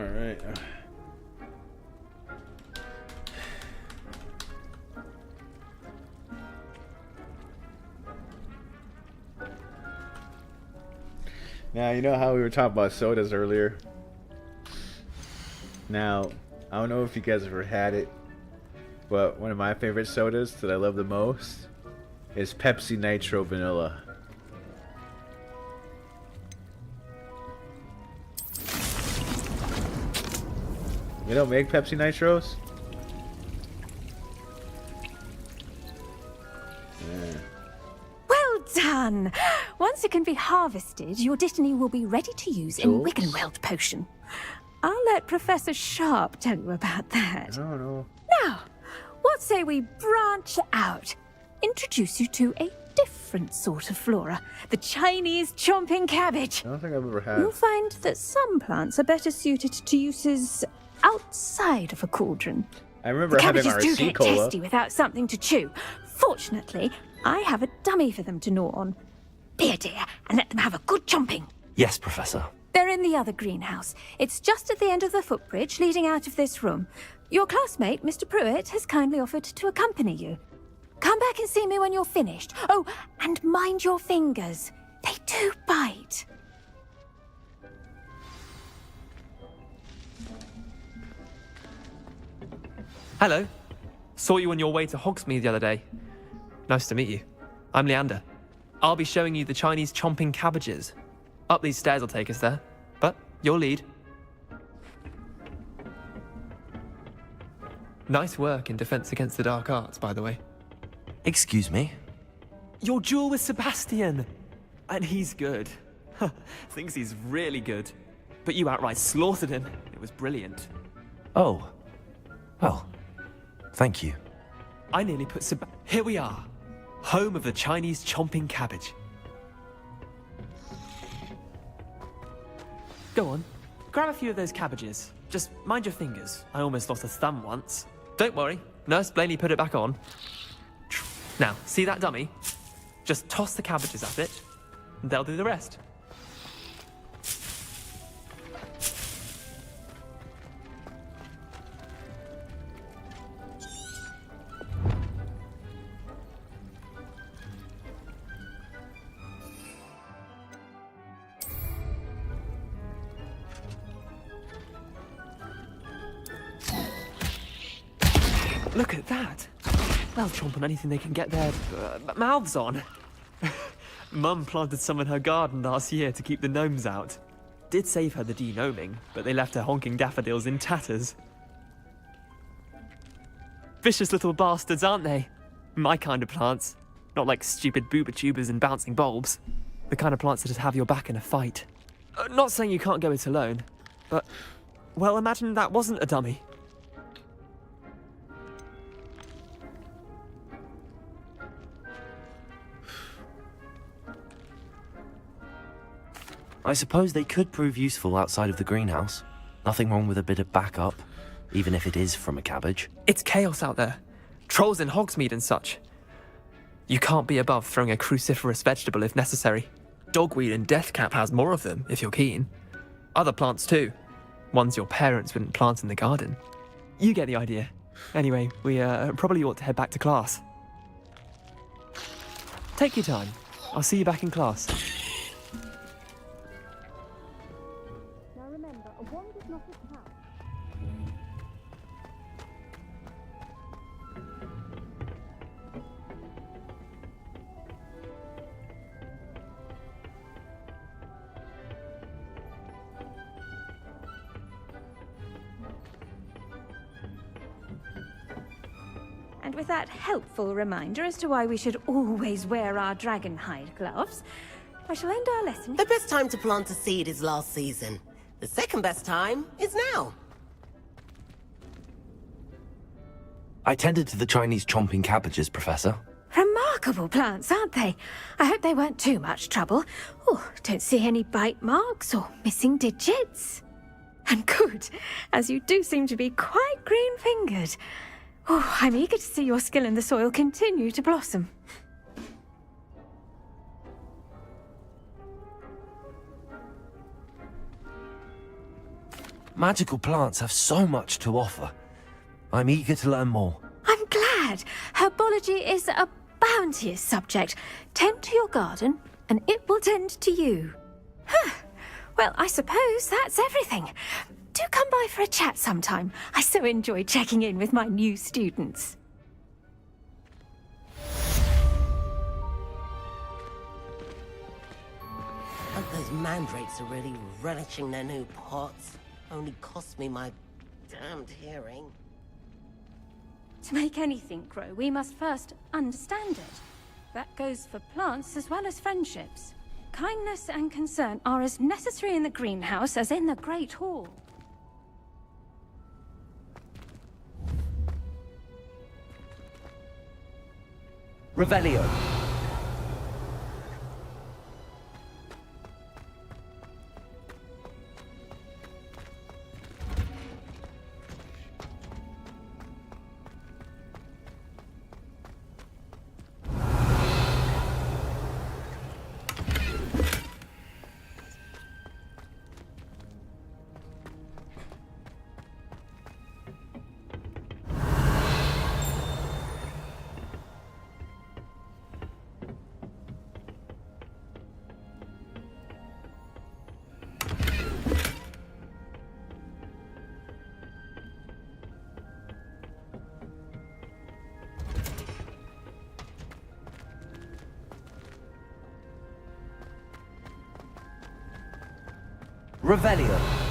All right. Now, you know how we were talking about sodas earlier? Now, I don't know if you guys ever had it, but one of my favorite sodas that I love the most is Pepsi Nitro Vanilla. You don't make Pepsi Nitros? Yeah. Well done! Once it can be harvested, your Dittany will be ready to use in Wiggenweld Potion. I'll let Professor Sharp tell you about that. I don't know. Now, what say we branch out? Introduce you to a different sort of flora. The Chinese chomping cabbage. I don't think I've ever had. You'll find that some plants are better suited to uses outside of a cauldron. I remember having Cabbages do RC get Cola. tasty without something to chew. Fortunately, I have a dummy for them to gnaw on. Be a dear and let them have a good chomping. Yes, Professor. They're in the other greenhouse. It's just at the end of the footbridge leading out of this room. Your classmate, Mr. Pruitt, has kindly offered to accompany you. Come back and see me when you're finished. Oh, and mind your fingers. They do bite. Hello. Saw you on your way to Hogsmeade the other day. Nice to meet you. I'm Leander. I'll be showing you the Chinese chomping cabbages. Up these stairs will take us there, but you'll lead. Nice work in Defense Against the Dark Arts, by the way. Excuse me? Your duel with Sebastian! And he's good. Thinks he's really good. But you outright slaughtered him. It was brilliant. Oh. Well, thank you. I nearly put Here we are. Home of the Chinese chomping cabbage. Go on. Grab a few of those cabbages. Just mind your fingers. I almost lost a thumb once. Don't worry. Nurse Blaney put it back on. Now, see that dummy? Just toss the cabbages at it, and they'll do the rest. Look at that. They'll chomp on anything they can get their mouths on. Mum planted some in her garden last year to keep the gnomes out. Did save her the de-gnoming, but they left her honking daffodils in tatters. Vicious little bastards, aren't they? My kind of plants. Not like stupid booba tubers and bouncing bulbs. The kind of plants that just have your back in a fight. Not saying you can't go it alone, but... well, imagine that wasn't a dummy. I suppose they could prove useful outside of the greenhouse. Nothing wrong with a bit of backup, even if it is from a cabbage. It's chaos out there. Trolls in Hogsmeade and such. You can't be above throwing a cruciferous vegetable if necessary. Dogweed and deathcap has more of them, if you're keen. Other plants too. Ones your parents wouldn't plant in the garden. You get the idea. Anyway, we probably ought to head back to class. Take your time. I'll see you back in class. Now remember, a wand is not a trap. And with that helpful reminder as to why we should always wear our dragon hide gloves, I shall end our lesson. The best time to plant a seed is last season. The second best time is now. I tended to the Chinese chomping cabbages, Professor. Remarkable plants, aren't they? I hope they weren't too much trouble. Oh, don't see any bite marks or missing digits. And good, as you do seem to be quite green-fingered. Oh, I'm eager to see your skill in the soil continue to blossom. Magical plants have so much to offer. I'm eager to learn more. I'm glad. Herbology is a bounteous subject. Tend to your garden, and it will tend to you. Well, I suppose that's everything. Do come by for a chat sometime. I so enjoy checking in with my new students. Those mandrakes are really relishing their new pots. Only cost me my damned hearing. To make anything grow, we must first understand it. That goes for plants as well as friendships. Kindness and concern are as necessary in the greenhouse as in the Great Hall. Revelio. Revelio.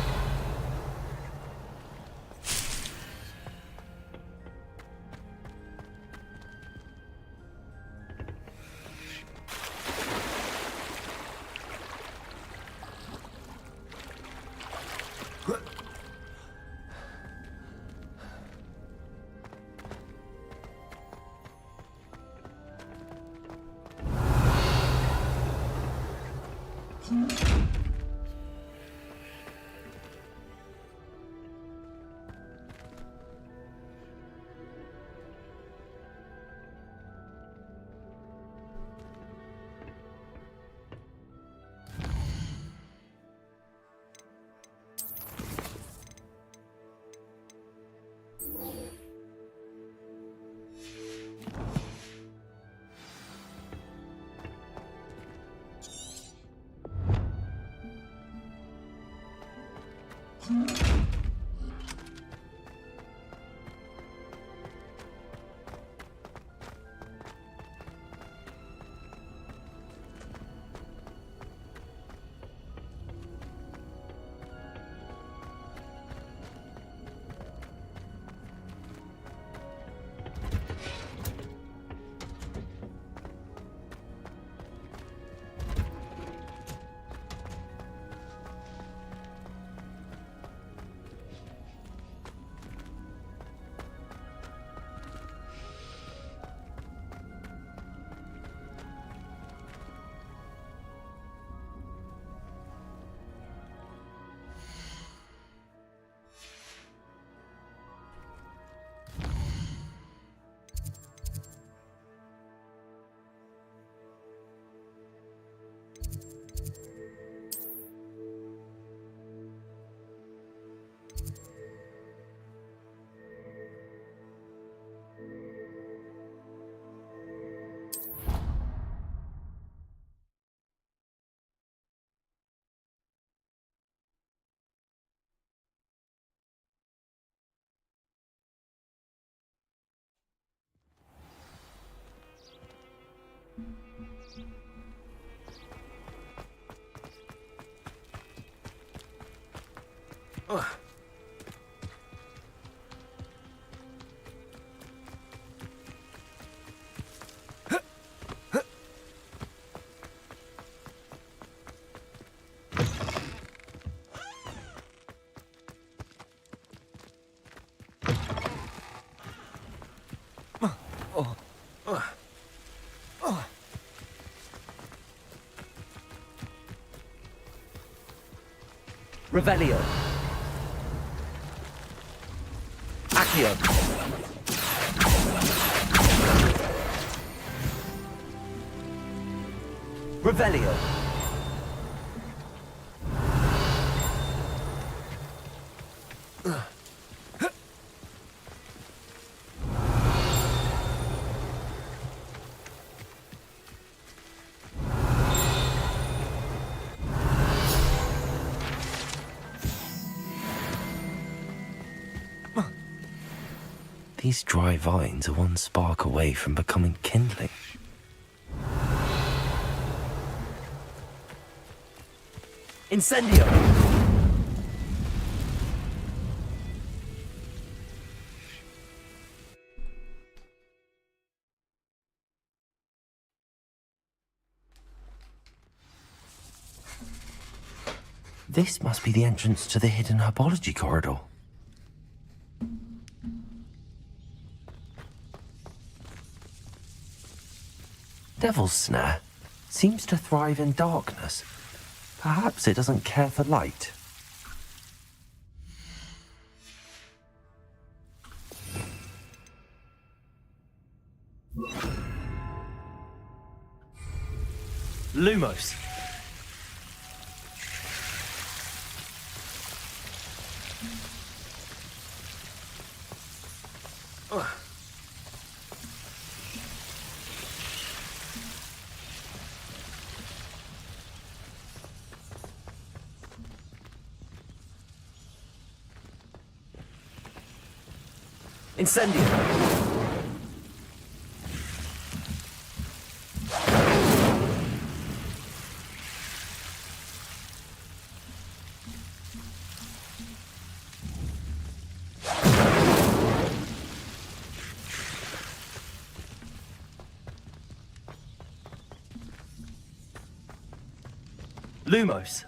Revelio. Accio. Revelio. These dry vines are one spark away from becoming kindling. Incendio! This must be the entrance to the hidden herbology corridor. Devil's Snare seems to thrive in darkness. Perhaps it doesn't care for light. Lumos. Incendio. Lumos.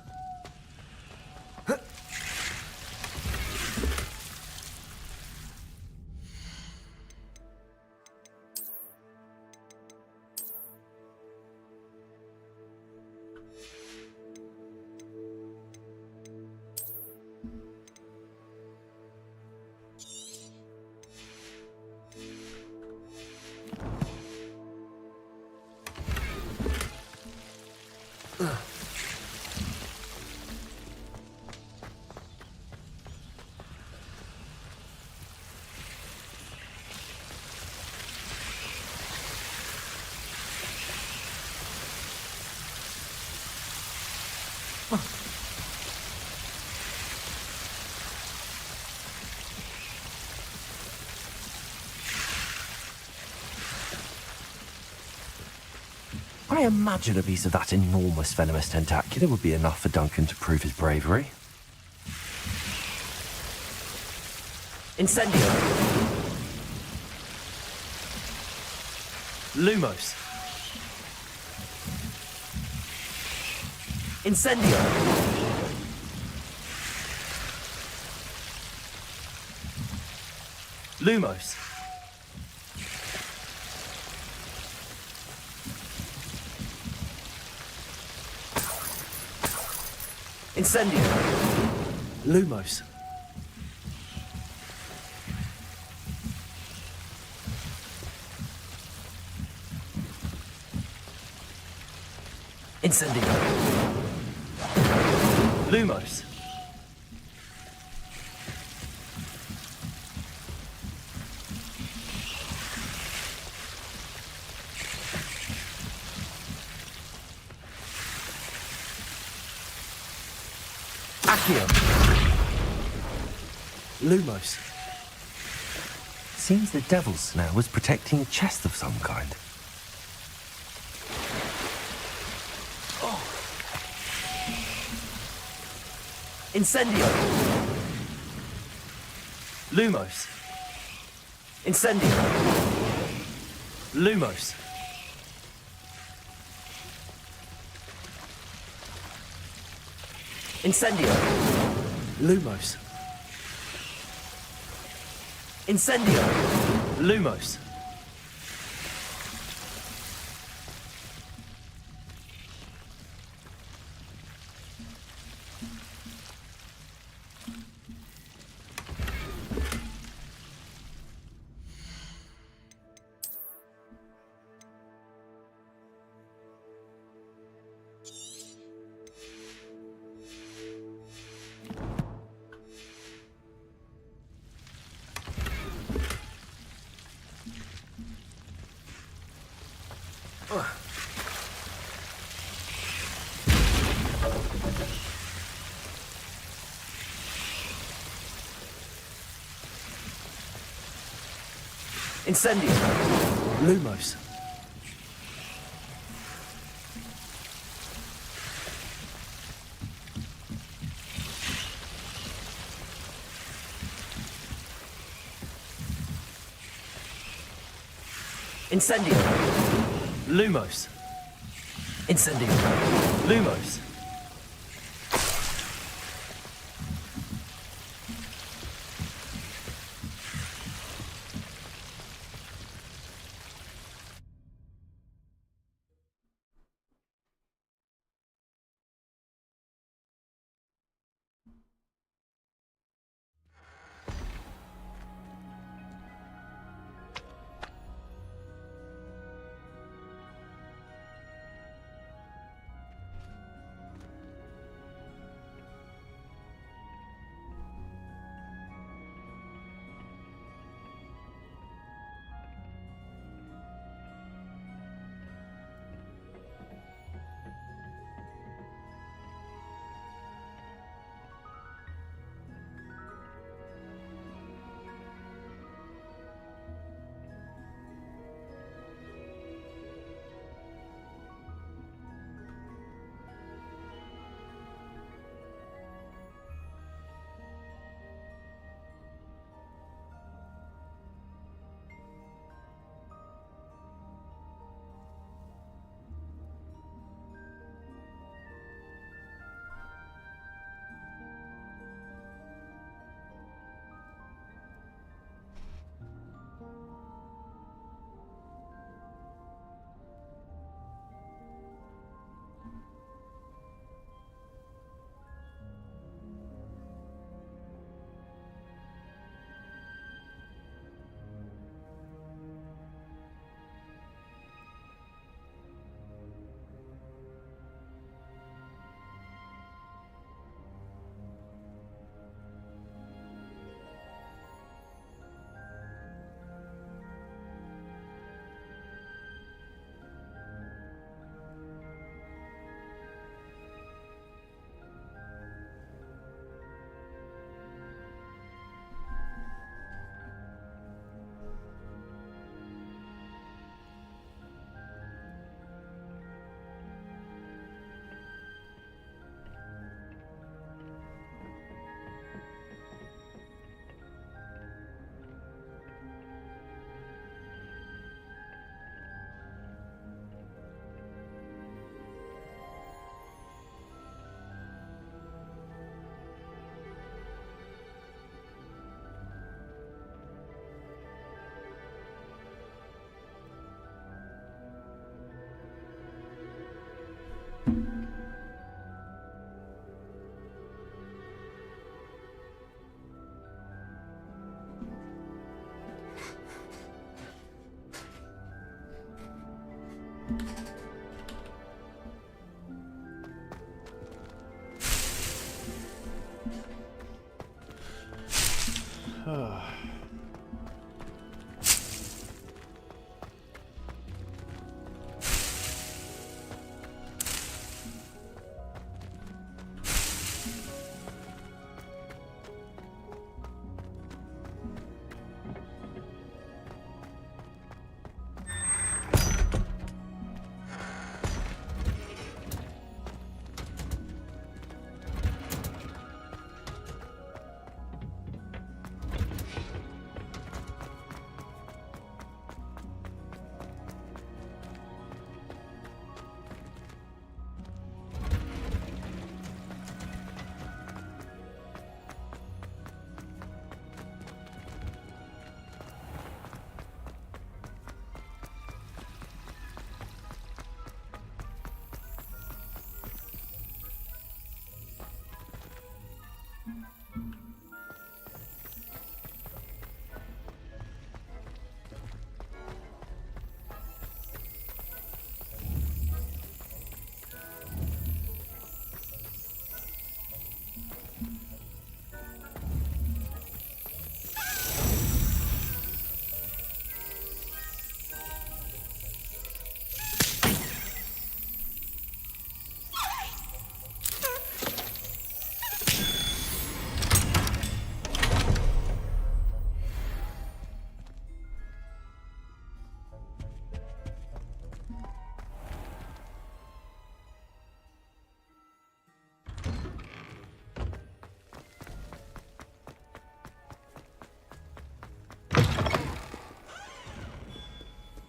I imagine a piece of that enormous venomous tentacular would be enough for Duncan to prove his bravery. Incendio. Lumos. Incendio. Lumos. Incendio. Lumos. Incendio. Lumos. Accio. Lumos. Seems the Devil's Snare was protecting a chest of some kind. Incendio. Lumos. Incendio. Lumos. Incendio. Lumos. Incendio. Lumos. Incendio! Lumos! Incendio! Lumos! Incendio! Lumos!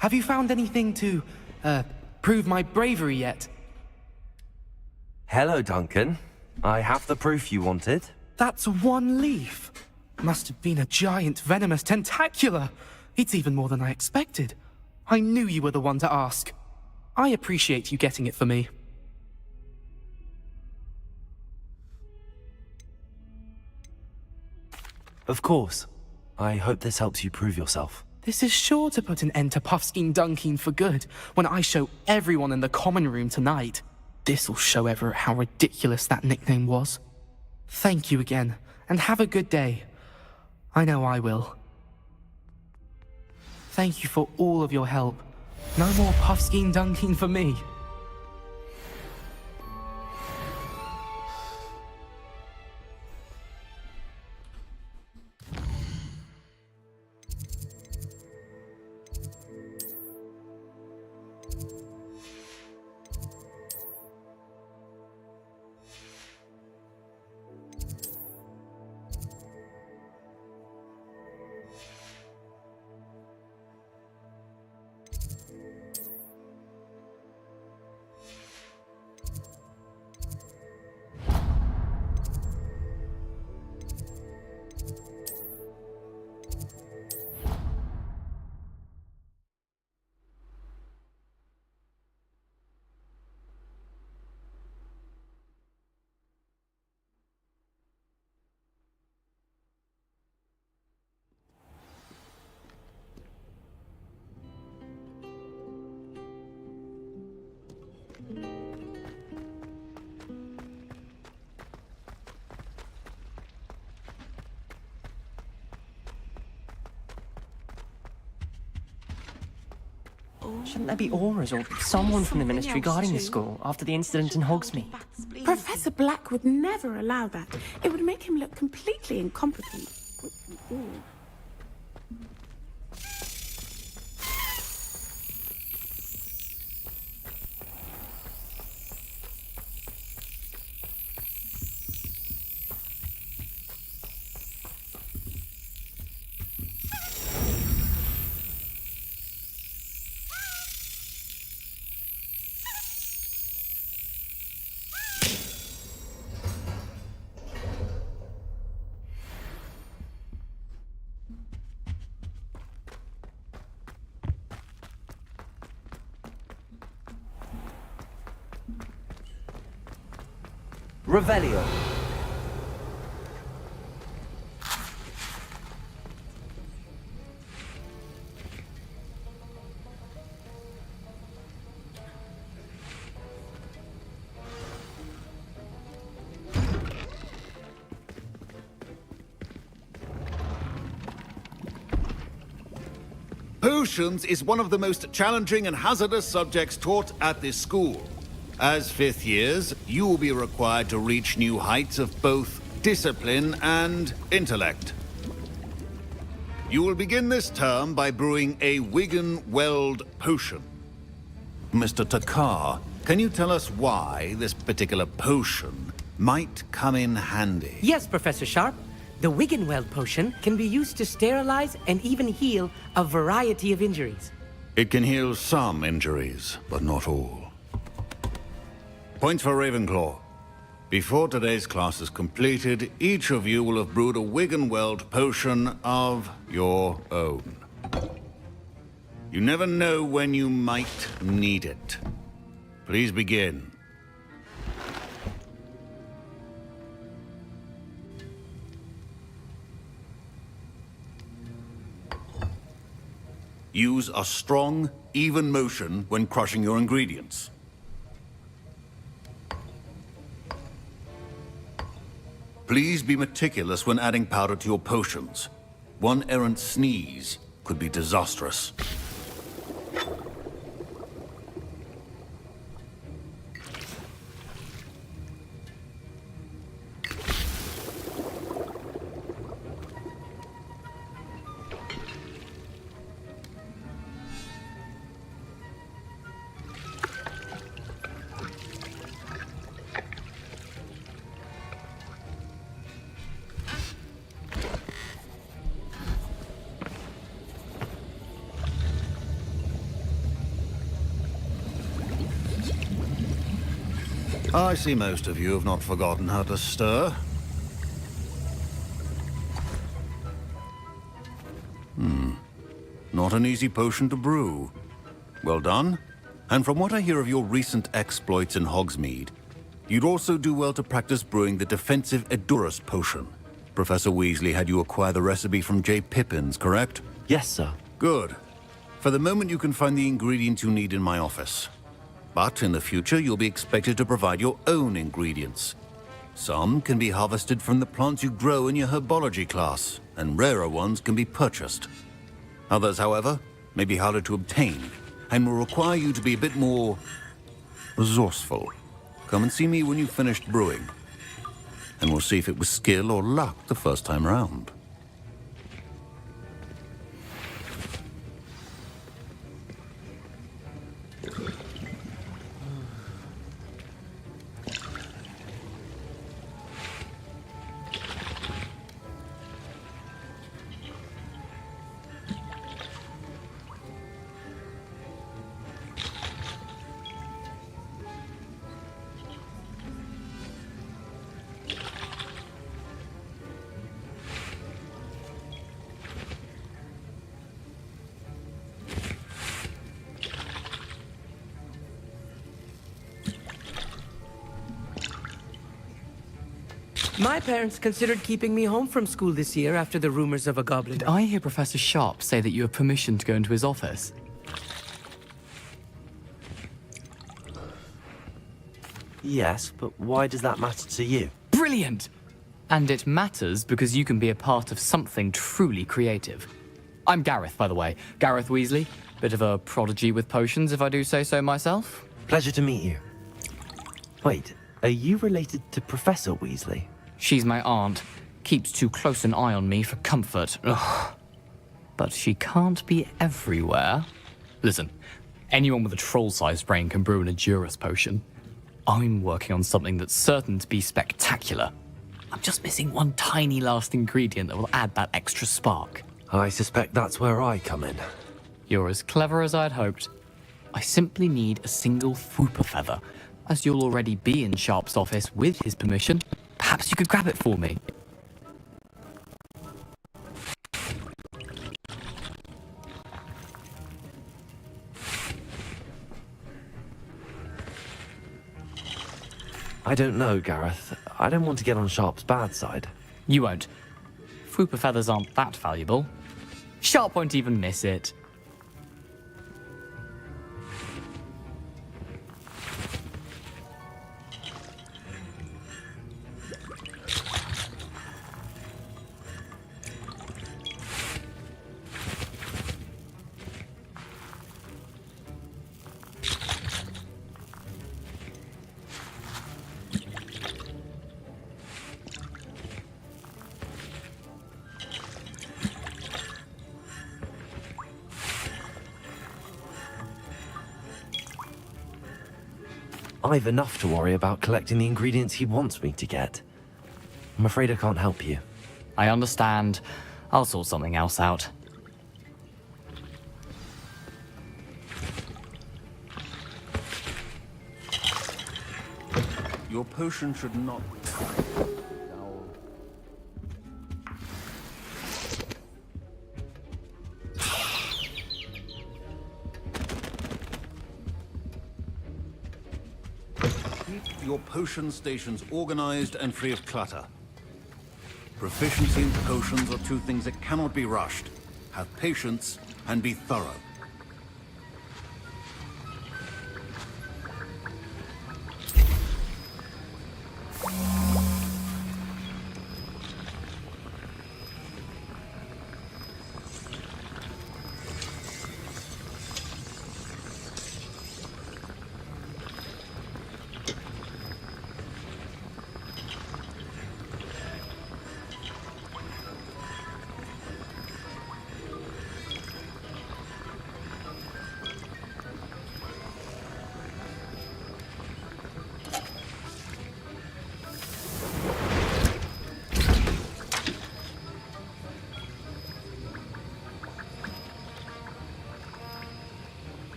Have you found anything to, prove my bravery yet? Hello, Duncan. I have the proof you wanted. That's one leaf. Must have been a giant venomous tentacula. It's even more than I expected. I knew you were the one to ask. I appreciate you getting it for me. Of course. I hope this helps you prove yourself. This is sure to put an end to Puffskein Dunkeen for good when I show everyone in the common room tonight. This'll show Everett how ridiculous that nickname was. Thank you again, and have a good day. I know I will. Thank you for all of your help. No more Puffskein Dunkeen for me. Shouldn't there be auras or someone from the Ministry guarding the school after the incident in Hogsmeade? Professor Black would never allow that. It would make him look completely incompetent. Revelio. Potions is one of the most challenging and hazardous subjects taught at this school. As fifth years, you will be required to reach new heights of both discipline and intellect. You will begin this term by brewing a Wigan-Weld potion. Mr. Takar, can you tell us why this particular potion might come in handy? Yes, Professor Sharp. The Wigan-Weld potion can be used to sterilize and even heal a variety of injuries. It can heal some injuries, but not all. Points for Ravenclaw. Before today's class is completed, each of you will have brewed a Wigan-Weld potion of your own. You never know when you might need it. Please begin. Use a strong, even motion when crushing your ingredients. Please be meticulous when adding powder to your potions. One errant sneeze could be disastrous. I see most of you have not forgotten how to stir. Not an easy potion to brew. Well done. And from what I hear of your recent exploits in Hogsmeade, you'd also do well to practice brewing the defensive Edurus potion. Professor Weasley had you acquire the recipe from J. Pippins, correct? Yes, sir. Good. For the moment, you can find the ingredients you need in my office. But in the future, you'll be expected to provide your own ingredients. Some can be harvested from the plants you grow in your herbology class, and rarer ones can be purchased. Others, however, may be harder to obtain, and will require you to be a bit more resourceful. Come and see me when you've finished brewing, and we'll see if it was skill or luck the first time round. My parents considered keeping me home from school this year after the rumors of a goblin. Did I hear Professor Sharp say that you have permission to go into his office? Yes, but why does that matter to you? Brilliant! And it matters because you can be a part of something truly creative. I'm Gareth, by the way. Gareth Weasley. Bit of a prodigy with potions, if I do say so myself. Pleasure to meet you. Wait, are you related to Professor Weasley? She's my aunt. Keeps too close an eye on me for comfort. Ugh. But she can't be everywhere. Listen, anyone with a troll-sized brain can brew an Edurus potion. I'm working on something that's certain to be spectacular. I'm just missing one tiny last ingredient that will add that extra spark. I suspect that's where I come in. You're as clever as I'd hoped. I simply need a single Fwooper feather. As you'll already be in Sharp's office with his permission, perhaps you could grab it for me. I don't know, Gareth. I don't want to get on Sharp's bad side. You won't. Fwooper feathers aren't that valuable. Sharp won't even miss it. I've enough to worry about collecting the ingredients he wants me to get. I'm afraid I can't help you. I understand. I'll sort something else out. Your potion should not... Keep your potion stations organized and free of clutter. Proficiency in potions are two things that cannot be rushed. Have patience and be thorough.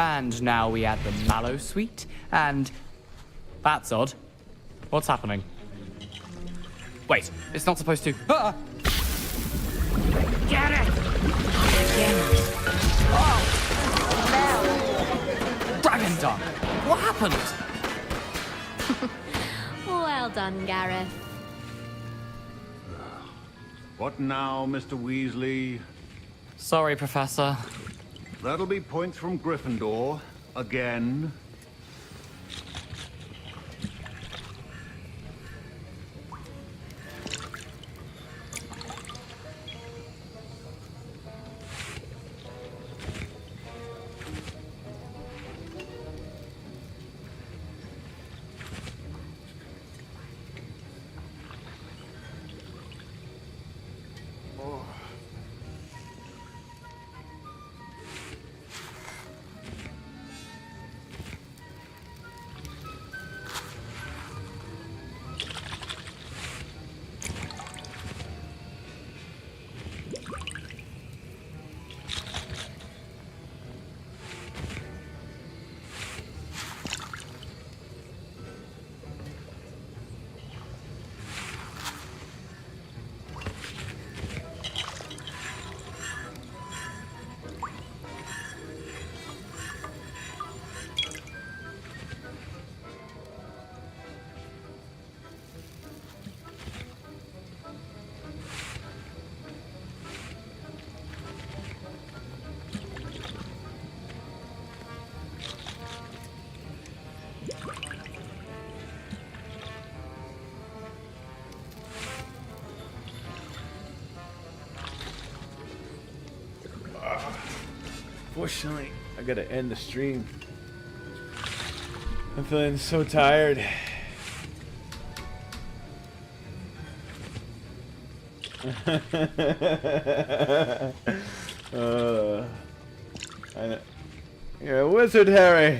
And now we add the mallow sweet, and... That's odd. What's happening? Wait, it's not supposed to... Ah! Get it! Dragon Dung! What happened? Well done, Gareth. What now, Mr. Weasley? Sorry, Professor. That'll be points from Gryffindor. Again. Unfortunately, I gotta end the stream. I'm feeling so tired. I know. You're a wizard, Harry.